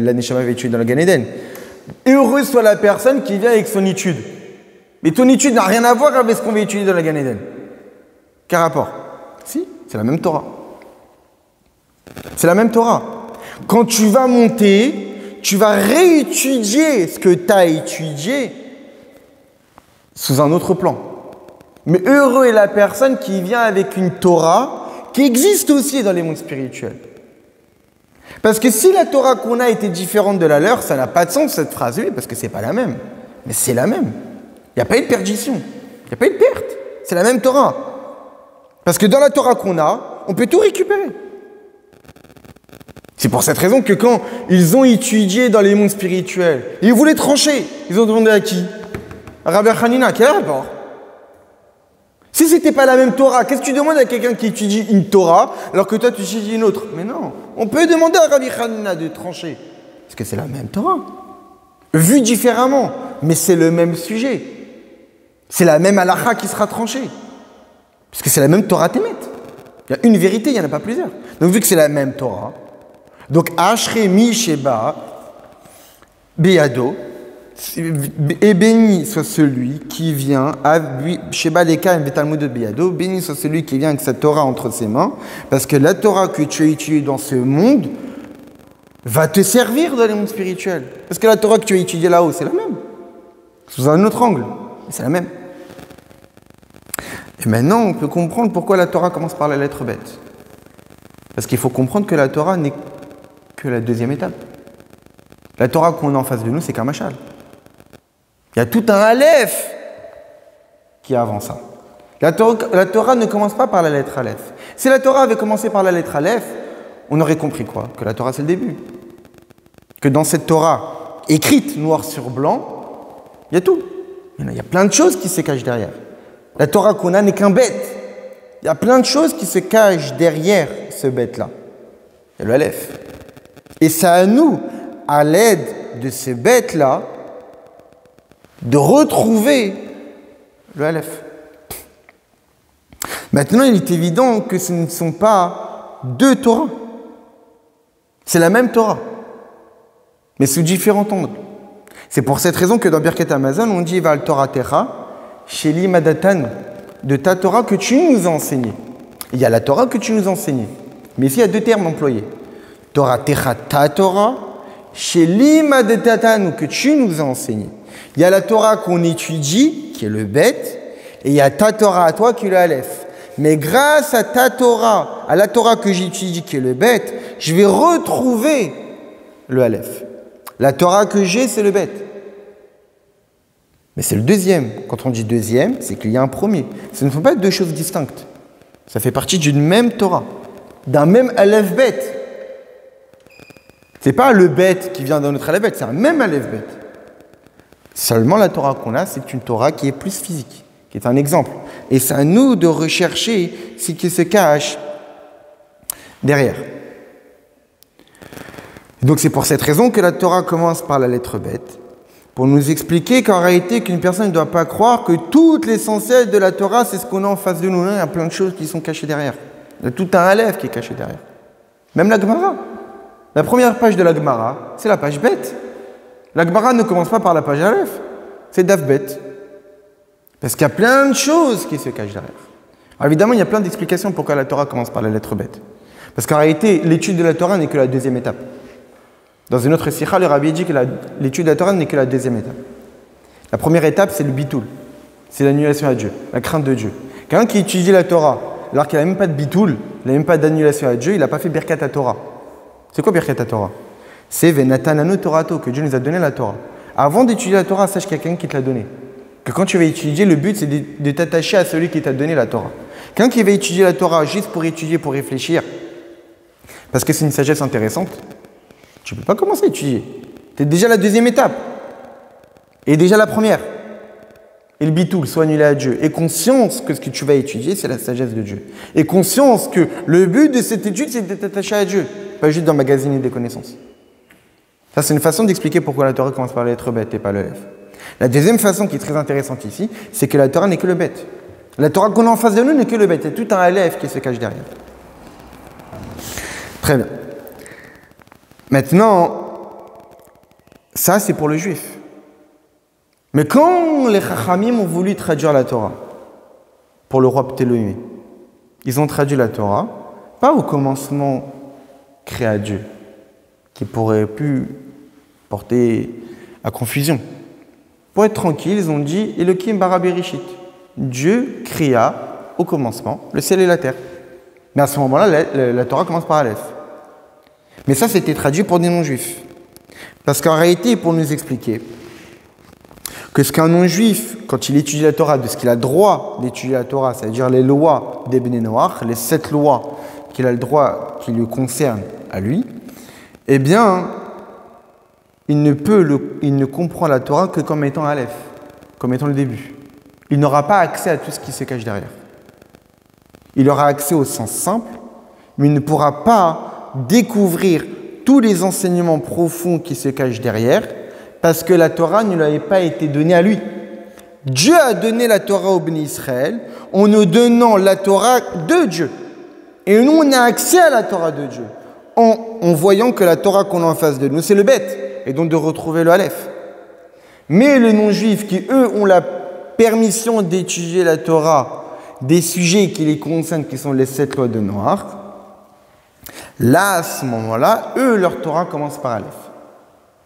la Neshama avait étudié dans le Gan Eden? Heureux soit la personne qui vient avec son étude. Mais ton étude n'a rien à voir avec ce qu'on va étudier dans le Gan Eden. Quel rapport? Si, c'est la même Torah. C'est la même Torah. Quand tu vas monter, tu vas réétudier ce que tu as étudié sous un autre plan. Mais heureux est la personne qui vient avec une Torah qui existe aussi dans les mondes spirituels. Parce que si la Torah qu'on a était différente de la leur, ça n'a pas de sens cette phrase, oui, parce que c'est pas la même. Mais c'est la même. Il n'y a pas eu de perdition. Il n'y a pas eu de perte. C'est la même Torah. Parce que dans la Torah qu'on a, on peut tout récupérer. C'est pour cette raison que quand ils ont étudié dans les mondes spirituels, ils voulaient trancher. Ils ont demandé à qui? À Rabbi Hanina. Quel rapport? Si ce n'était pas la même Torah, qu'est-ce que tu demandes à quelqu'un qui étudie une Torah alors que toi tu étudies une autre? Mais non, on peut demander à Rabbi Hanina de trancher. Parce que c'est la même Torah. Vu différemment, mais c'est le même sujet. C'est la même halakha qui sera tranchée. Parce que c'est la même Torah Temet. Il y a une vérité, il n'y en a pas plusieurs. Donc vu que c'est la même Torah, donc Ashre mi sheba beyado, et béni soit celui qui vient, sheba leka betalmud de beyado, béni soit celui qui vient avec sa Torah entre ses mains, parce que la Torah que tu as étudiée dans ce monde va te servir dans les mondes spirituels. Parce que la Torah que tu as étudiée là-haut, c'est la même. Sous un autre angle, mais c'est la même. Et maintenant, on peut comprendre pourquoi la Torah commence par la lettre bête. Parce qu'il faut comprendre que la Torah n'est que la deuxième étape. La Torah qu'on a en face de nous, c'est qu'un machal. Il y a tout un aleph qui est avant ça. La Torah ne commence pas par la lettre aleph. Si la Torah avait commencé par la lettre aleph, on aurait compris quoi? Que la Torah, c'est le début. Que dans cette Torah, écrite noir sur blanc, il y a tout. Il y a plein de choses qui se cachent derrière. La Torah qu'on a n'est qu'un bête. Il y a plein de choses qui se cachent derrière ce bête-là. Il y a le aleph. Et c'est à nous, à l'aide de ce bête-là, de retrouver le aleph. Maintenant, il est évident que ce ne sont pas deux Torahs. C'est la même Torah, mais sous différents angles. C'est pour cette raison que dans Birkat Hamazon, on dit Val Torah Techa, Sheli Madatan, de ta Torah que tu nous as enseignée. Il y a la Torah que tu nous as enseignée. Mais ici, il y a deux termes employés. Torah Techa, ta Torah, Sheli Madatan, que tu nous as enseignée. Il y a la Torah qu'on étudie, qui est le bête, et il y a ta Torah à toi, qui est le aleph. Mais grâce à ta Torah, à la Torah que j'étudie, qui est le bête, je vais retrouver le aleph. La Torah que j'ai, c'est le bête. Mais c'est le deuxième. Quand on dit deuxième, c'est qu'il y a un premier. Ce ne sont pas deux choses distinctes. Ça fait partie d'une même Torah, d'un même aleph bête. C'est pas le bête qui vient d'un autre aleph bête, c'est un même aleph bête. Seulement la Torah qu'on a, c'est une Torah qui est plus physique, qui est un exemple. Et c'est à nous de rechercher ce qui se cache derrière. Donc c'est pour cette raison que la Torah commence par la lettre bête, pour nous expliquer qu'en réalité, qu'une personne ne doit pas croire que tout l'essentiel de la Torah, c'est ce qu'on a en face de nous. Il y a plein de choses qui sont cachées derrière. Il y a tout un aleph qui est caché derrière. Même la Gemara. La première page de la Gemara, c'est la page bête. La Gemara ne commence pas par la page aleph, c'est Daf bête. Parce qu'il y a plein de choses qui se cachent derrière. Alors évidemment, il y a plein d'explications pourquoi la Torah commence par la lettre bête. Parce qu'en réalité, l'étude de la Torah n'est que la deuxième étape. Dans une autre sikha, le Rabbi dit que l'étude de la Torah n'est que la deuxième étape. La première étape, c'est le bitoul. C'est l'annulation à Dieu, la crainte de Dieu. Quelqu'un qui étudie la Torah, alors qu'il n'a même pas de bitoul, il n'a même pas d'annulation à Dieu, il n'a pas fait Birkat Torah. C'est quoi Birkat Torah? C'est Venatananu Torato, que Dieu nous a donné la Torah. Avant d'étudier la Torah, sache qu'il y a quelqu'un qui te l'a donné. Que quand tu vas étudier, le but, c'est de t'attacher à celui qui t'a donné la Torah. Quelqu'un qui va étudier la Torah juste pour étudier, pour réfléchir, parce que c'est une sagesse intéressante, tu ne peux pas commencer à étudier. Tu es déjà à la deuxième étape. Et déjà la première. Et le bitoul, soit annulé à Dieu. Et conscience que ce que tu vas étudier, c'est la sagesse de Dieu. Et conscience que le but de cette étude, c'est de t'attacher à Dieu. Pas juste d'emmagasiner des connaissances. Ça, c'est une façon d'expliquer pourquoi la Torah commence par la lettre bête et pas le F. La deuxième façon qui est très intéressante ici, c'est que la Torah n'est que le bête. La Torah qu'on a en face de nous n'est que le bête. Il y a tout un aleph qui se cache derrière. Très bien. Maintenant, ça c'est pour le juif. Mais quand les Chachamim ont voulu traduire la Torah pour le roi Ptolémée, ils ont traduit la Torah, pas au commencement créé à Dieu, qui pourrait pu porter à confusion. Pour être tranquille, ils ont dit Elohim bara bereshit. Dieu créa au commencement le ciel et la terre. Mais à ce moment-là, la Torah commence par Aleph. Mais ça, c'était traduit pour des non-juifs. Parce qu'en réalité, pour nous expliquer que ce qu'un non-juif, quand il étudie la Torah, de ce qu'il a le droit d'étudier la Torah, c'est-à-dire les lois des Bnei Noach, les 7 lois qu'il a le droit, qui le concernent à lui, eh bien, il ne comprend la Torah que comme étant Aleph, comme étant le début. Il n'aura pas accès à tout ce qui se cache derrière. Il aura accès au sens simple, mais il ne pourra pas découvrir tous les enseignements profonds qui se cachent derrière, parce que la Torah ne lui avait pas été donnée à lui. Dieu a donné la Torah au Béni Israël en nous donnant la Torah de Dieu. Et nous, on a accès à la Torah de Dieu en voyant que la Torah qu'on a en face de nous, c'est le bête, et donc de retrouver le Aleph. Mais les non-juifs qui, eux, ont la permission d'étudier la Torah des sujets qui les concernent, qui sont les 7 lois de Noach, là, à ce moment-là, eux, leur Torah commence par Aleph.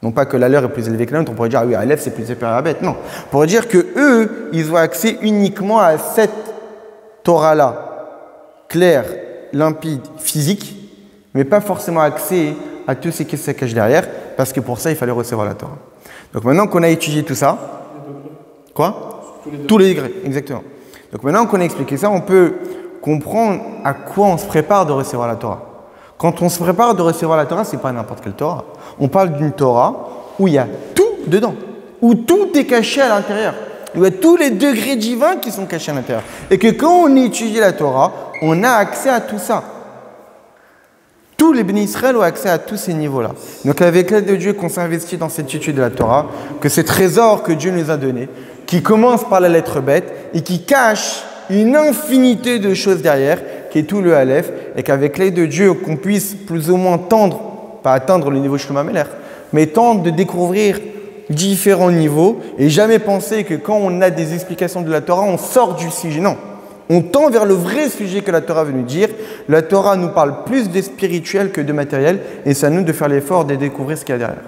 Non pas que la leur est plus élevée que la nôtre, on pourrait dire, ah oui, Aleph, c'est plus supérieur à bête. Non, on pourrait dire que eux, ils ont accès uniquement à cette Torah-là, claire, limpide, physique, mais pas forcément accès à tout ce qui se cache derrière, parce que pour ça, il fallait recevoir la Torah. Donc maintenant qu'on a étudié tout ça, quoi ? Tous les degrés, exactement. Donc maintenant qu'on a expliqué ça, on peut comprendre à quoi on se prépare de recevoir la Torah. Quand on se prépare de recevoir la Torah, ce n'est pas n'importe quelle Torah. On parle d'une Torah où il y a tout dedans, où tout est caché à l'intérieur, où il y a tous les degrés divins qui sont cachés à l'intérieur. Et que quand on étudie la Torah, on a accès à tout ça. Tous les bénis Israël ont accès à tous ces niveaux-là. Donc avec l'aide de Dieu qu'on s'investit dans cette étude de la Torah, que ces trésors que Dieu nous a donnés, qui commencent par la lettre bête et qui cachent une infinité de choses derrière, qui est tout le Aleph, et qu'avec l'aide de Dieu, qu'on puisse plus ou moins tendre, pas atteindre le niveau Shlomo Ameler, mais tendre de découvrir différents niveaux et jamais penser que quand on a des explications de la Torah, on sort du sujet. Non. On tend vers le vrai sujet que la Torah veut nous dire. La Torah nous parle plus de spirituel que de matériel et c'est à nous de faire l'effort de découvrir ce qu'il y a derrière.